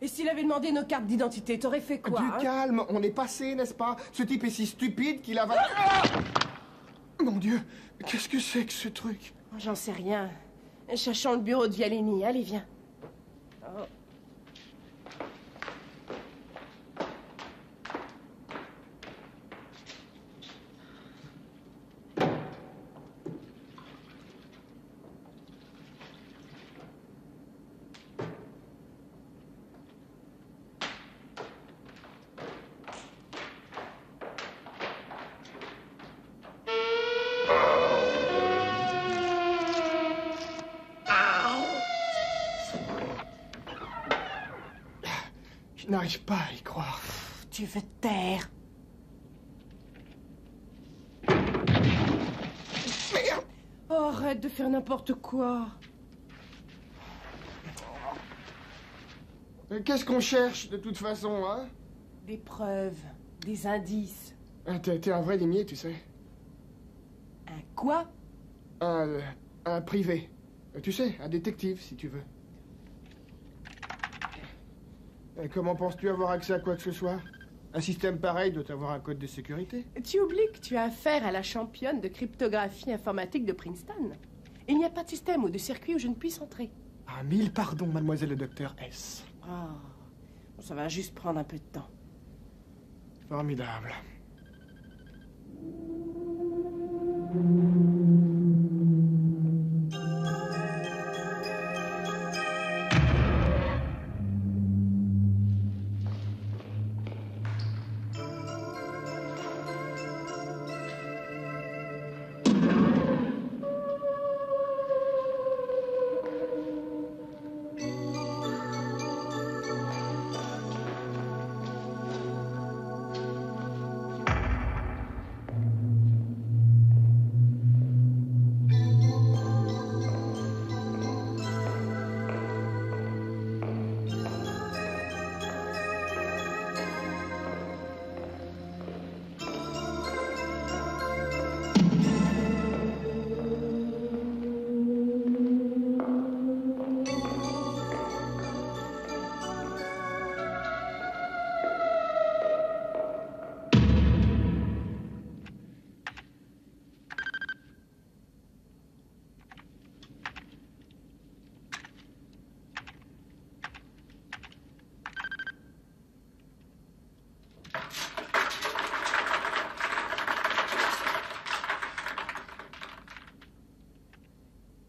Et s'il avait demandé nos cartes d'identité, t'aurais fait quoi? Du calme, on est passé, n'est-ce pas? Ce type est si stupide qu'il a... Ah! Mon Dieu, qu'est-ce que c'est que ce truc? Oh, j'en sais rien. Cherchons le bureau de Vialini. Allez, viens. Oh. Je n'arrive pas à y croire. Tu veux te taire? Merde! Oh, arrête de faire n'importe quoi. Qu'est-ce qu'on cherche, de toute façon, hein? Des preuves, des indices. T'es un vrai limier, tu sais. Un quoi? Un privé. Tu sais, un détective, si tu veux. Comment penses-tu avoir accès à quoi que ce soit? Un système pareil doit avoir un code de sécurité. Tu oublies que tu as affaire à la championne de cryptographie informatique de Princeton. Il n'y a pas de système ou de circuit où je ne puisse entrer. Ah, mille pardons, mademoiselle le docteur S. Ah, ça va juste prendre un peu de temps. Formidable.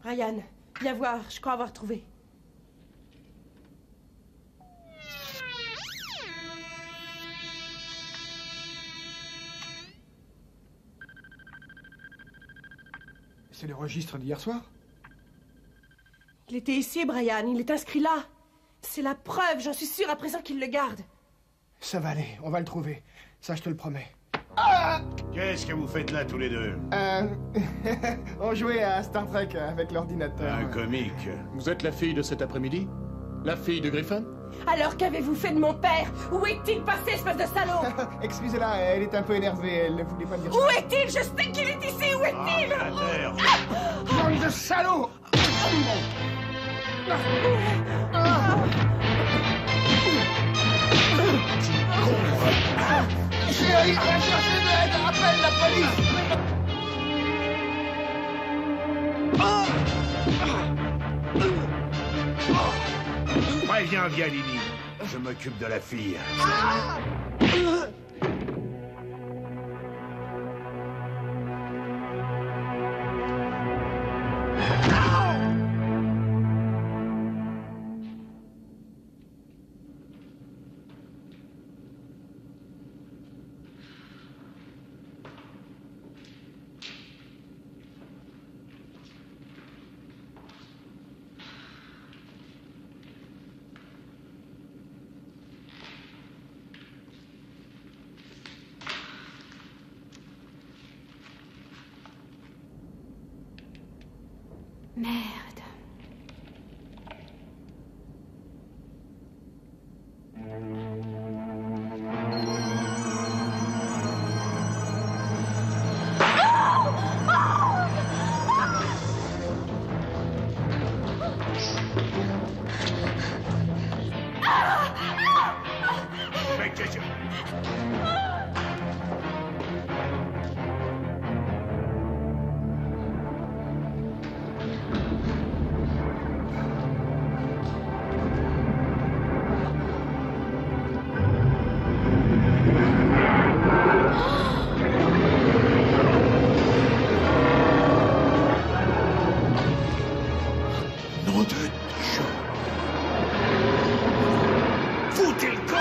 Ryan, viens voir, je crois avoir trouvé. C'est le registre d'hier soir? Il était ici, Brian, il est inscrit là. C'est la preuve, j'en suis sûre à présent qu'il le garde. Ça va aller, on va le trouver. Ça, je te le promets. Qu'est-ce que vous faites là, tous les deux? On jouait à Star Trek avec l'ordinateur. Un comique. Vous êtes la fille de cet après-midi? La fille de Griffin? Alors qu'avez-vous fait de mon père? Où est-il passé, espèce de salaud? Excusez-la, elle est un peu énervée, elle ne voulait pas me dire ça. Où est-il? Je sais qu'il est ici, où est-il? Bande de salauds! Chérie, va chercher de l'aide, appelle la police! Préviens Vialini. Je m'occupe de la fille. Merde. Mais qu'est-ce que... Nom de Dieu. Foutez le camp.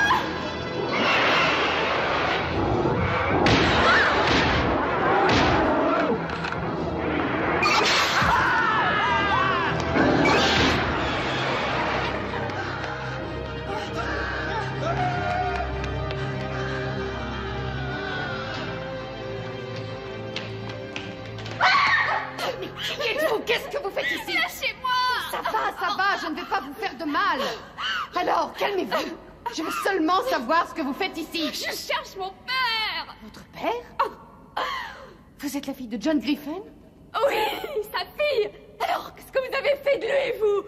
Mais qui êtes-vous? Qu'est-ce que vous faites ici? Lâchez-moi! Ça va, je ne vais pas vous faire de mal. Alors, calmez-vous. Je veux seulement savoir ce que vous faites ici. Je cherche mon père! Votre père? Vous êtes la fille de John Griffin? Oui, sa fille! Alors, qu'est-ce que vous avez fait de lui, vous?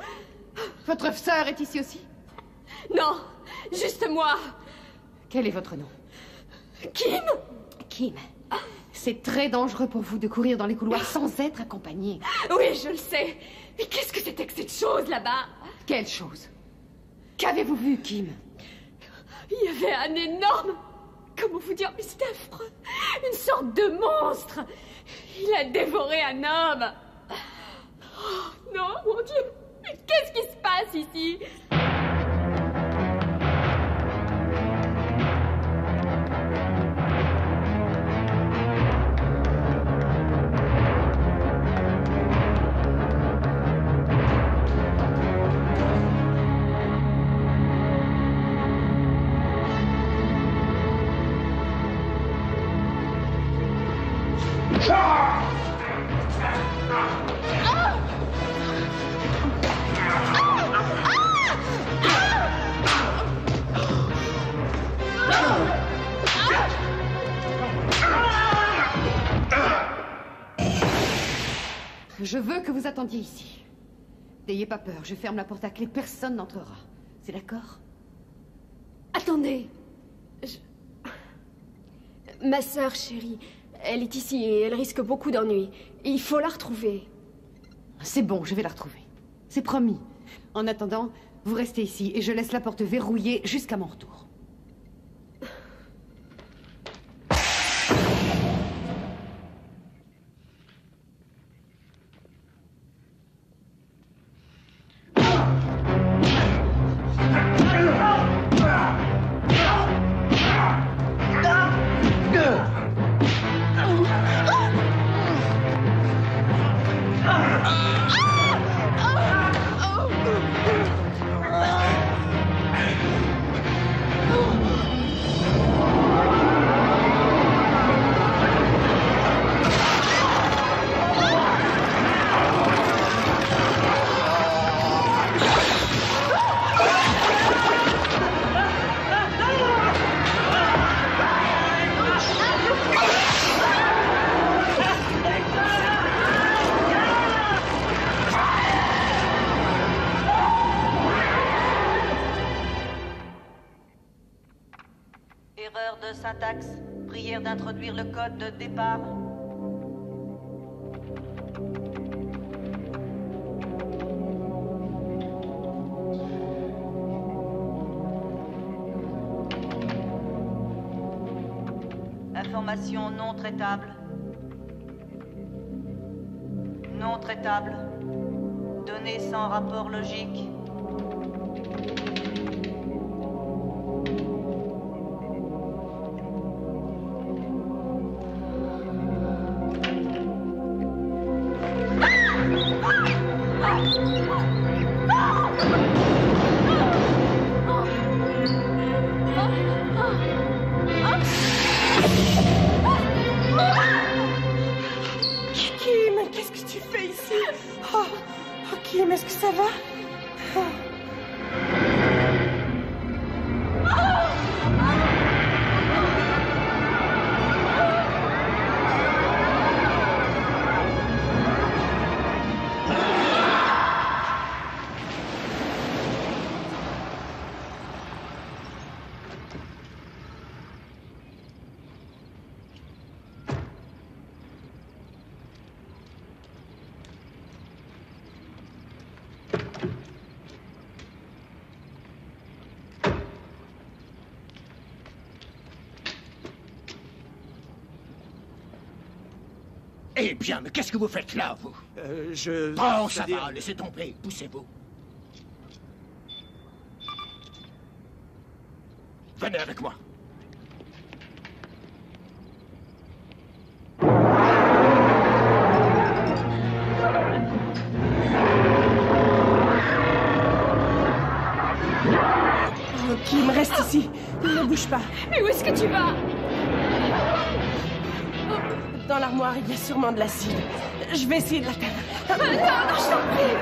Votre sœur est ici aussi? Non, juste moi. Quel est votre nom? Kim? Kim. C'est très dangereux pour vous de courir dans les couloirs sans être accompagné. Oui, je le sais. Mais qu'est-ce que c'était que cette chose là-bas? Quelle chose? Qu'avez-vous vu, Kim? Il y avait un énorme... Comment vous dire? Mais c'était affreux. Une sorte de monstre. Il a dévoré un homme. Oh, non, mon Dieu. Mais qu'est-ce qui se passe ici? Je veux que vous attendiez ici. N'ayez pas peur, je ferme la porte à clé, personne n'entrera. C'est d'accord? Attendez. Ma sœur chérie, elle est ici et elle risque beaucoup d'ennuis. Il faut la retrouver. C'est bon, je vais la retrouver. C'est promis. En attendant, vous restez ici et je laisse la porte verrouillée jusqu'à mon retour. syntaxe. Prière d'introduire le code de départ. Information non traitable. Non traitable. Données sans rapport logique. Kim, qu'est-ce que tu fais ici? Oh, Kim, est-ce que ça va? Eh bien, mais qu'est-ce que vous faites là, vous? Oh, ça va, laissez tomber, poussez-vous. Venez avec moi. Oh, Kim, reste ici. Ne bouge pas. Mais où est-ce que tu vas? Dans l'armoire, il y a sûrement de l'acide. Je vais essayer de l'atteindre. Non, je t'en prie.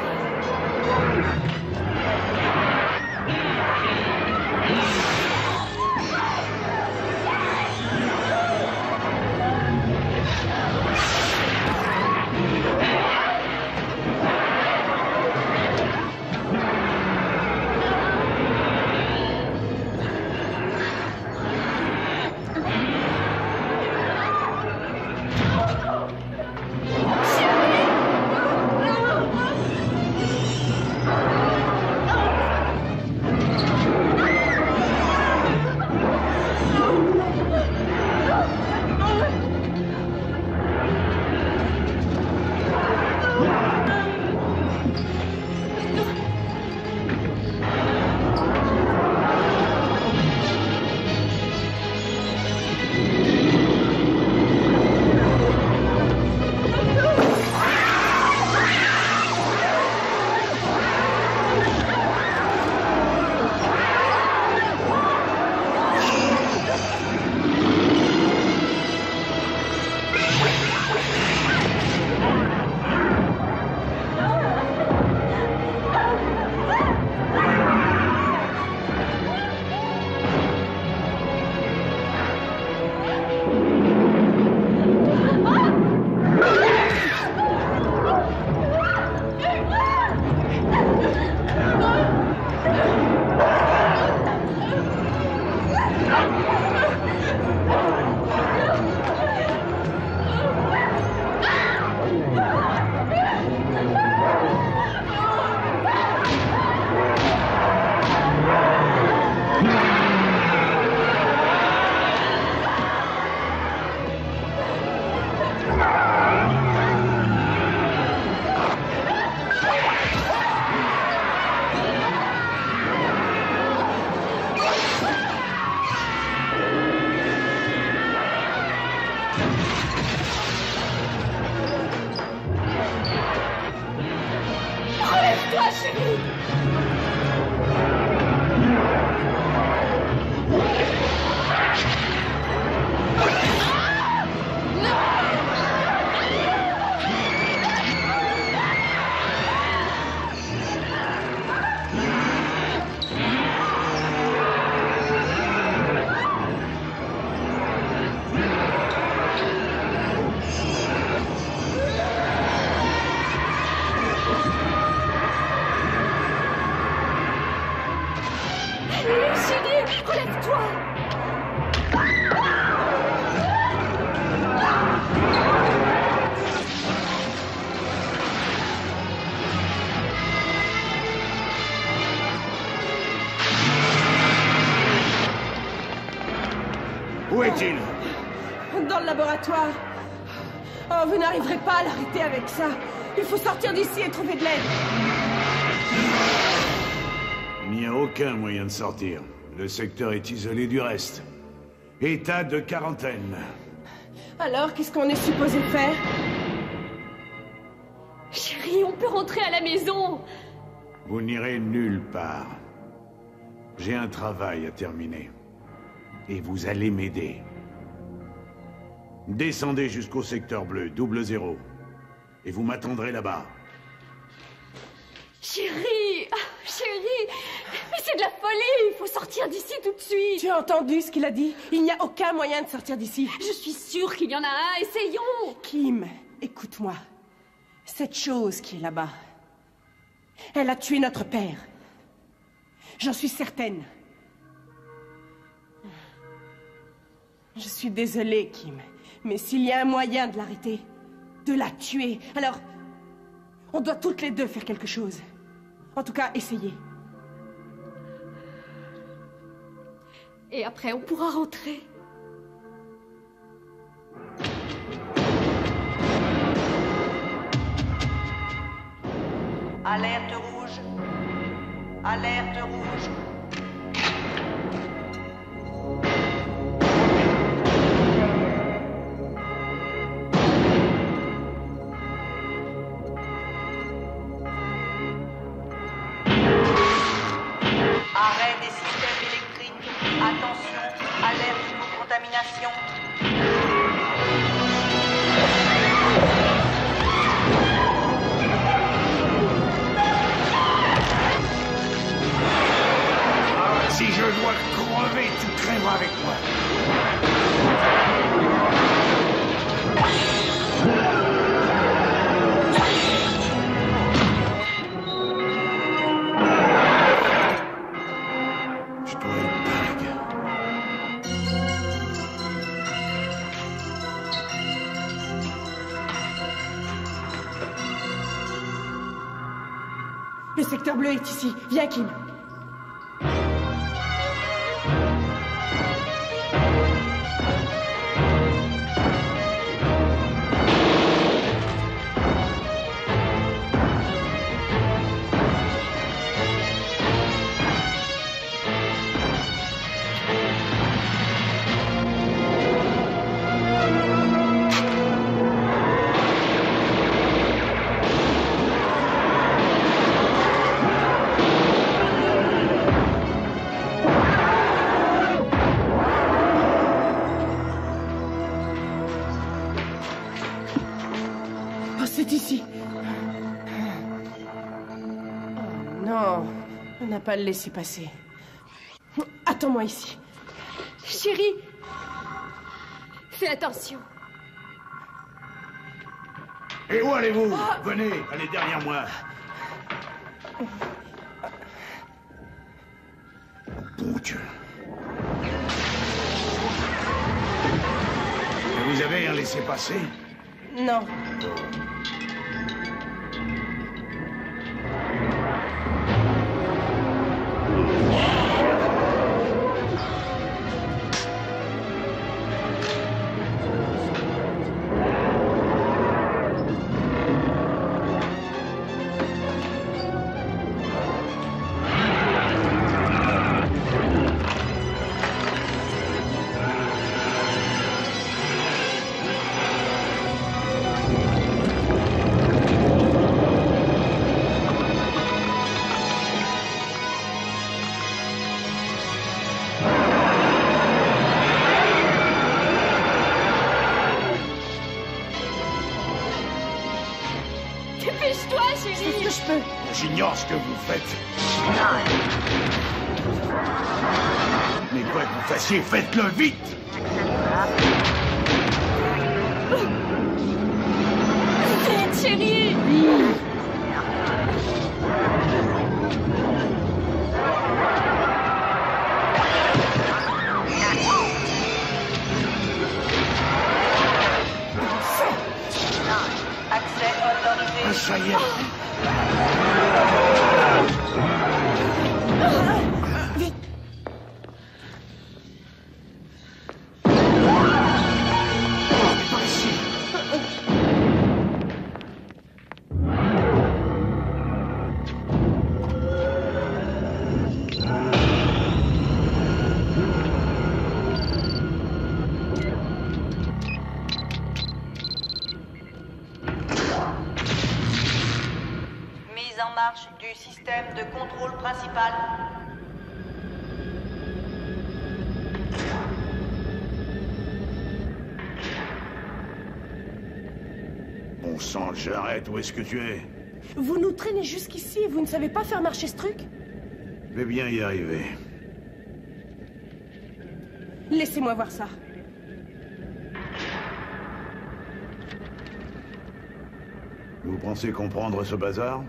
Relève-toi, chérie. est-il? Dans le laboratoire. Oh, vous n'arriverez pas à l'arrêter avec ça. Il faut sortir d'ici et trouver de l'aide. Il n'y a aucun moyen de sortir. Le secteur est isolé du reste. État de quarantaine. Alors, qu'est-ce qu'on est supposé faire? Chérie, on peut rentrer à la maison. Vous n'irez nulle part. J'ai un travail à terminer. Et vous allez m'aider. Descendez jusqu'au secteur bleu, 00. Et vous m'attendrez là-bas. Chérie, chérie, mais c'est de la folie. Il faut sortir d'ici tout de suite. Tu as entendu ce qu'il a dit? Il n'y a aucun moyen de sortir d'ici. Je suis sûre qu'il y en a un. Essayons. Kim, écoute-moi. Cette chose qui est là-bas, elle a tué notre père. J'en suis certaine. Je suis désolée, Kim, mais s'il y a un moyen de l'arrêter, de la tuer, alors on doit toutes les deux faire quelque chose. En tout cas, essayer. Et après, on pourra rentrer. Alerte rouge. Alerte rouge. Arrêt des systèmes électriques. Attention, alerte hypocontamination. Si je dois crever, tu crèveras avec moi. Je dois être dingue. Le secteur bleu est ici. Viens, Kim. C'est ici. Oh non, on n'a pas à le laisser passer. Attends-moi ici. Chérie, fais attention. Et où allez-vous? Venez, allez derrière moi. Bon Dieu. Et vous avez un laissez-passer? Non. Dépêche-toi, chérie. C'est ce que je peux. J'ignore ce que vous faites. Mais quoi que vous fassiez, faites-le vite. Vite, chérie. Accès autorisé. Ça y est. Vite. Mise en marche du système de contrôle principal. Bon sang, j'arrête. Où est-ce que tu es? Vous nous traînez jusqu'ici et vous ne savez pas faire marcher ce truc? Je vais bien y arriver. Laissez-moi voir ça. Vous pensez comprendre ce bazar?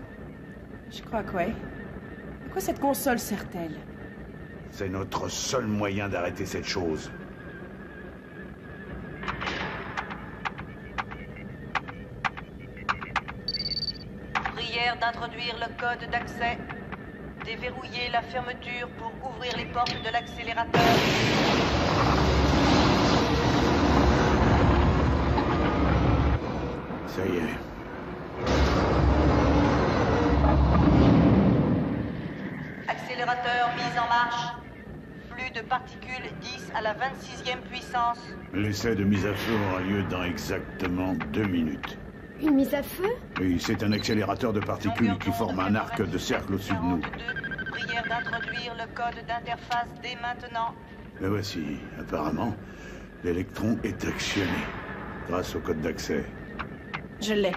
Je crois que ouais. À quoi cette console sert-elle? C'est notre seul moyen d'arrêter cette chose. Prière d'introduire le code d'accès. Déverrouiller la fermeture pour ouvrir les portes de l'accélérateur. Ça y est. Accélérateur mis en marche. Flux de particules 10 à la 26e puissance. L'essai de mise à feu aura lieu dans exactement 2 minutes. Une mise à feu? Oui, c'est un accélérateur de particules qui forme un arc de cercle au-dessus de nous. Prière d'introduire le code d'interface dès maintenant. Le voici. Apparemment, l'électron est actionné grâce au code d'accès. Je l'ai.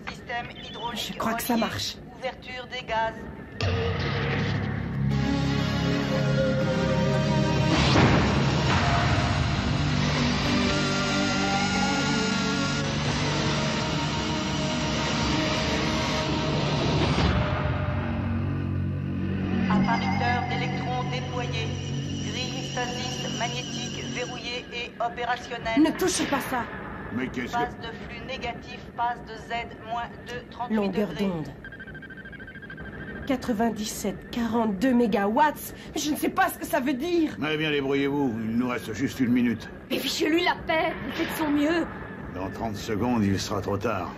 Système hydraulique. Je crois que ça marche. Ouverture des gaz. Interrupteur d'électrons déployé. Grille stasis magnétique verrouillée et opérationnelle. Ne touchez pas ça. Mais qu'est-ce que... Phase de flux négatif, phase de Z-2, 38 Longueur degrés. d'onde. 97, 42 mégawatts. Je ne sais pas ce que ça veut dire. Eh bien, débrouillez-vous. Il nous reste juste 1 minute. Et fichez-lui la paix. Il fait de son mieux. Dans 30 secondes, il sera trop tard.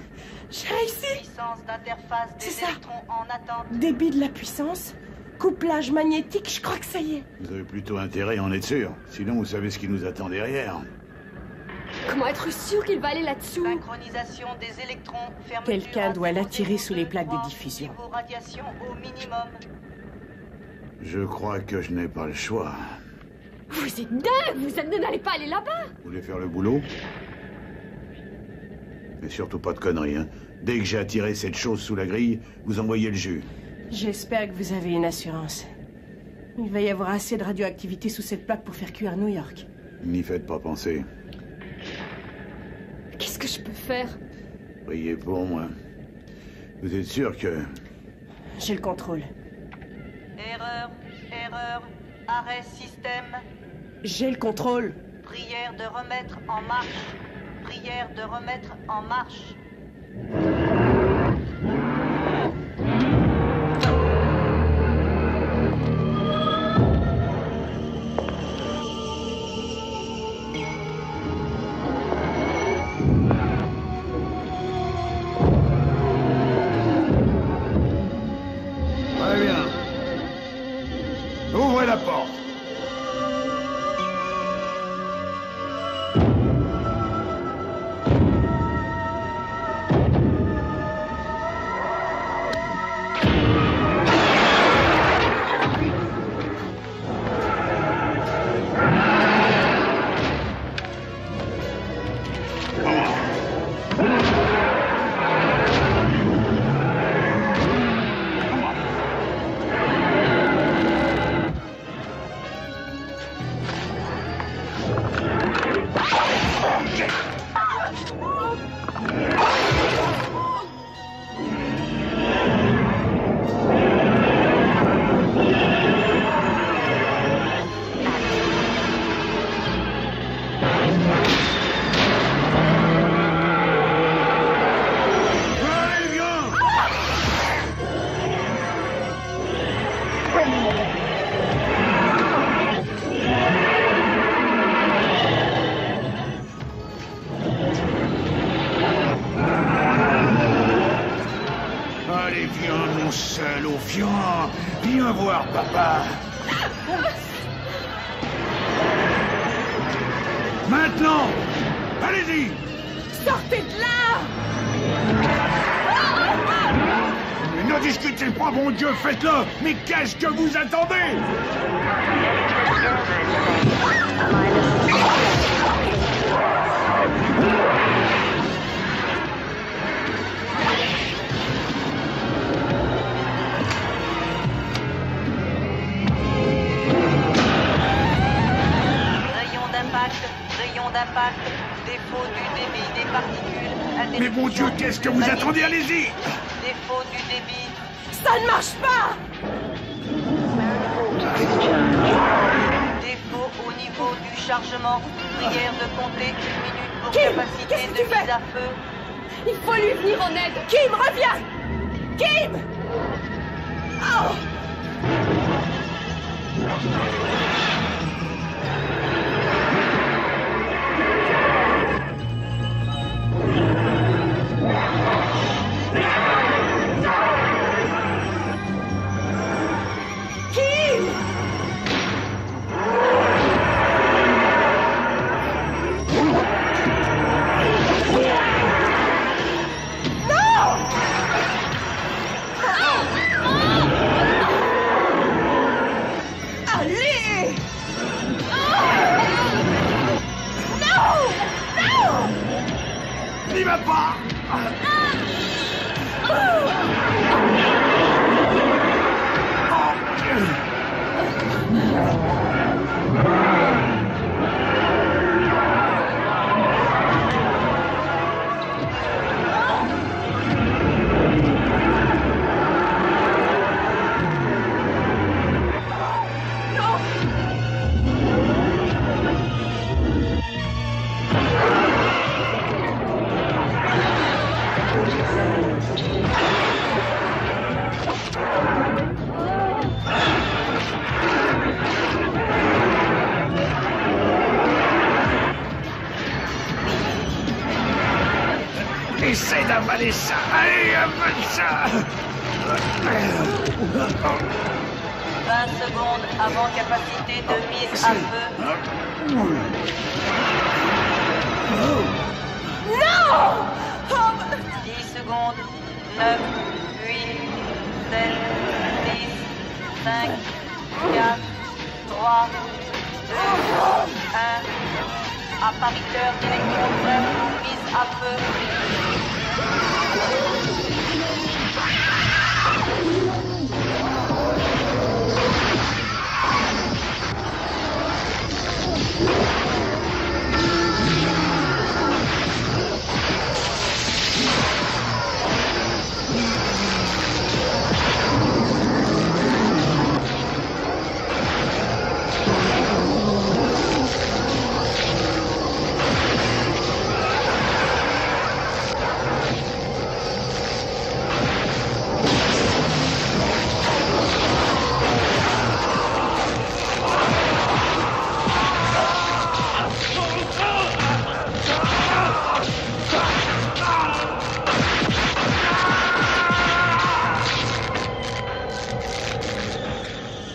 J'ai réussi. Puissance d'interface des C'est ça. électrons en attente. Débit de la puissance. Couplage magnétique, je crois que ça y est. Vous avez plutôt intérêt à en être sûr. Sinon, vous savez ce qui nous attend derrière. Comment être sûr qu'il va aller là-dessous? Synchronisation des électrons. Quelqu'un doit l'attirer sous les plaques de diffusion. Niveau radiation au minimum. Je crois que je n'ai pas le choix. Vous êtes dingue. Vous n'allez pas aller là-bas. Vous voulez faire le boulot? Mais surtout pas de conneries, hein. Dès que j'ai attiré cette chose sous la grille, vous envoyez le jus. J'espère que vous avez une assurance. Il va y avoir assez de radioactivité sous cette plaque pour faire cuire New York. N'y faites pas penser. Qu'est-ce que je peux faire? Priez pour moi. Vous êtes sûr que... J'ai le contrôle. Erreur, erreur, arrêt système. J'ai le contrôle. Prière de remettre en marche. Prière de remettre en marche. Très bien. Ouvrez la porte. Allez, viens, mon salaud, viens. Viens voir, papa. Maintenant. Allez-y. Sortez de là! Mais ne Ne discutez pas, mon Dieu, faites-le! Mais qu'est-ce que vous attendez? Rayon d'impact, défaut du débit des particules. Mais mon Dieu, qu'est-ce que vous attendez? Allez-y! Défaut du débit. Ça ne marche pas! Défaut au niveau du chargement. Prière de compter 1 minute pour Kim, capacité qu'est-ce que de tu mise fais? à feu. Il faut lui venir en aide. Kim, reviens! Kim! Oh! N'y va pas! Essaie d'avaler ça! Allez, avale ça! 20 secondes avant capacité de mise à feu. Non! 10 secondes. 9, 8, 7, 6, 5, 4, 3, 2, 1. Appariteur d'électrons frais pour mise à feu.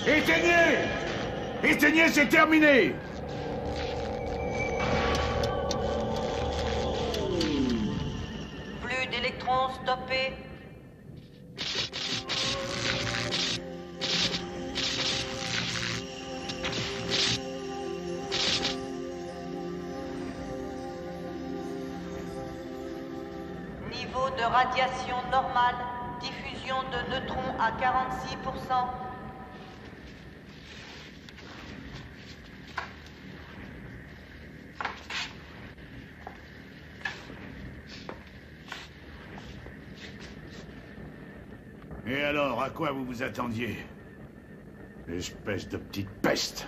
Éteignez! Éteignez, c'est terminé! Plus d'électrons stoppés. Niveau de radiation normale. Diffusion de neutrons à 46%. Et alors, à quoi vous vous attendiez? Espèce de petite peste!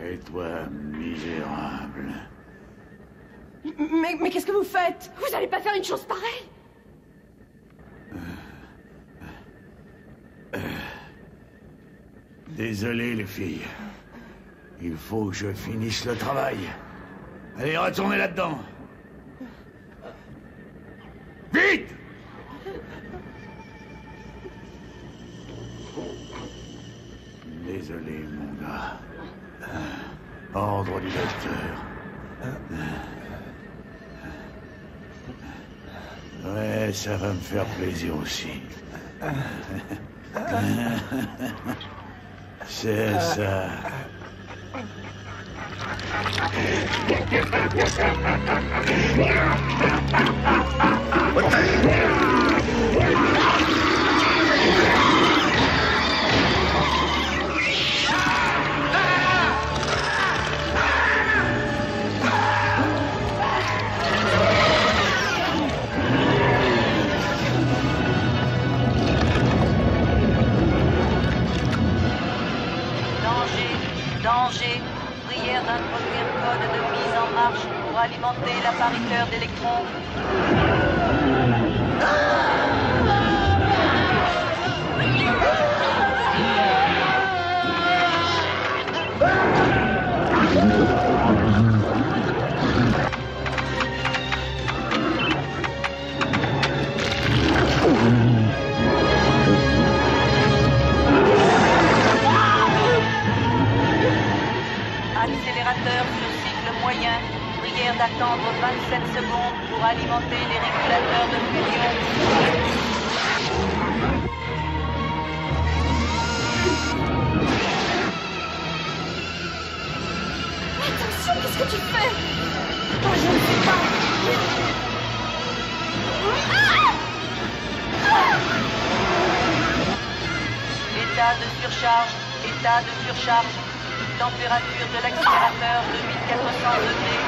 Et toi, misérable. Mais qu'est-ce que vous faites? Vous allez pas faire une chose pareille? Désolé, les filles. Il faut que je finisse le travail. Allez, retournez là-dedans. Vite! Désolé, mon gars. Ordre du docteur. Ouais, ça va me faire plaisir aussi. C'est ça. Danger. Prière d'introduire code de mise en marche pour alimenter l'appariteur d'électrons. Accélérateur sur cycle moyen. Prière d'attendre 27 secondes pour alimenter les régulateurs de fusion. Attention, qu'est-ce que tu fais? Oh, je ne sais pas. État de surcharge. État de surcharge. Température de l'accélérateur de 1400 degrés.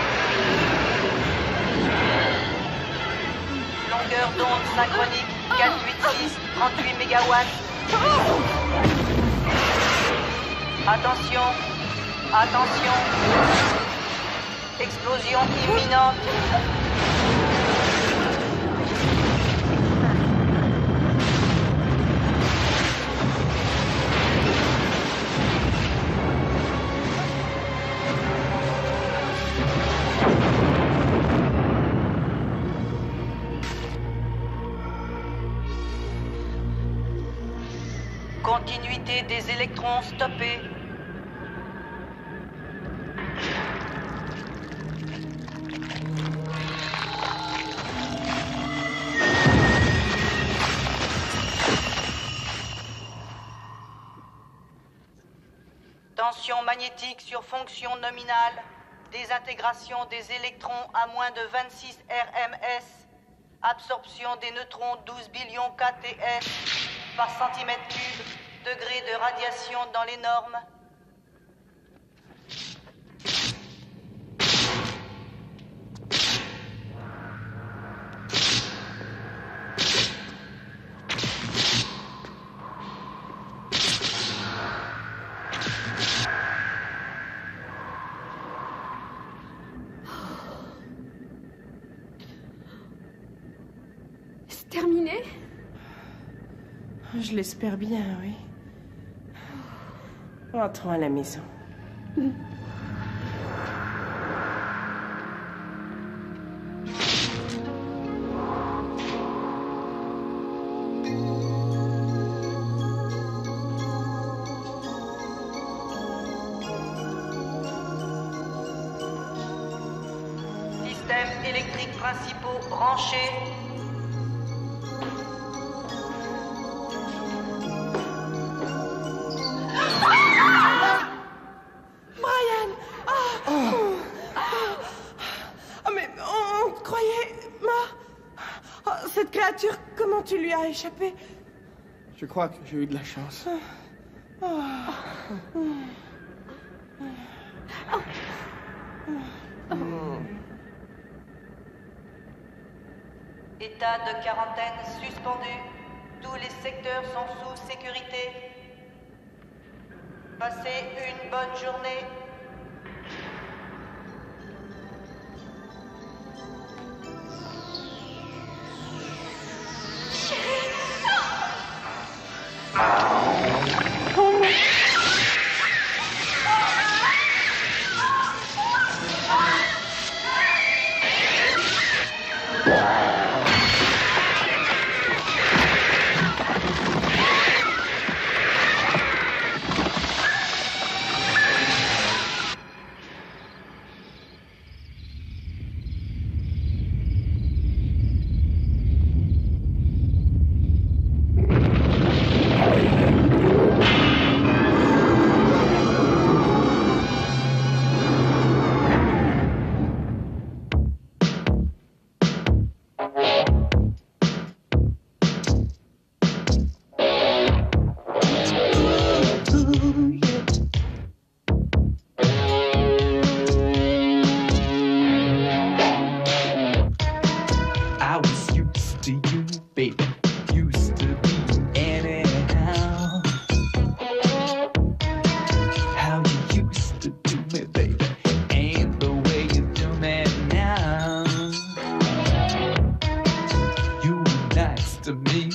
Longueur d'onde synchronique 486, 38 mégawatts. Attention, attention. Explosion imminente. Continuité des électrons stoppée. Tension magnétique sur fonction nominale. Désintégration des électrons à moins de 26 RMS. Absorption des neutrons 12 billions KTS par centimètre cube. Degré de radiation dans les normes. C'est terminé? Je l'espère bien, oui. Entrons à la maison. Systèmes électriques principaux branchés. Comment tu lui as échappé? Je crois que j'ai eu de la chance. État de quarantaine suspendu. Tous les secteurs sont sous sécurité. Passez une bonne journée.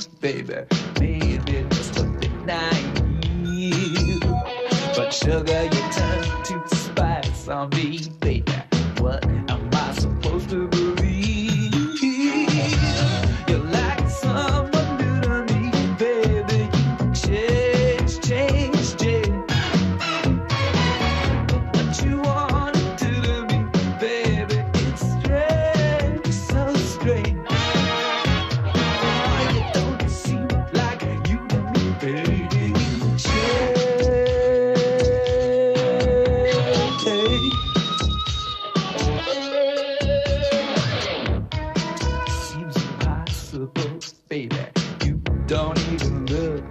baby. Maybe just a bit naive. But sugar, you turn to spice on me, baby. What am I supposed to believe? You're like someone new to me, baby. You change, change, change. What you wanna do to me, baby, it's strange, so strange. Oh, you don't seem like you to me, baby. You change. Seems impossible, baby. You don't even look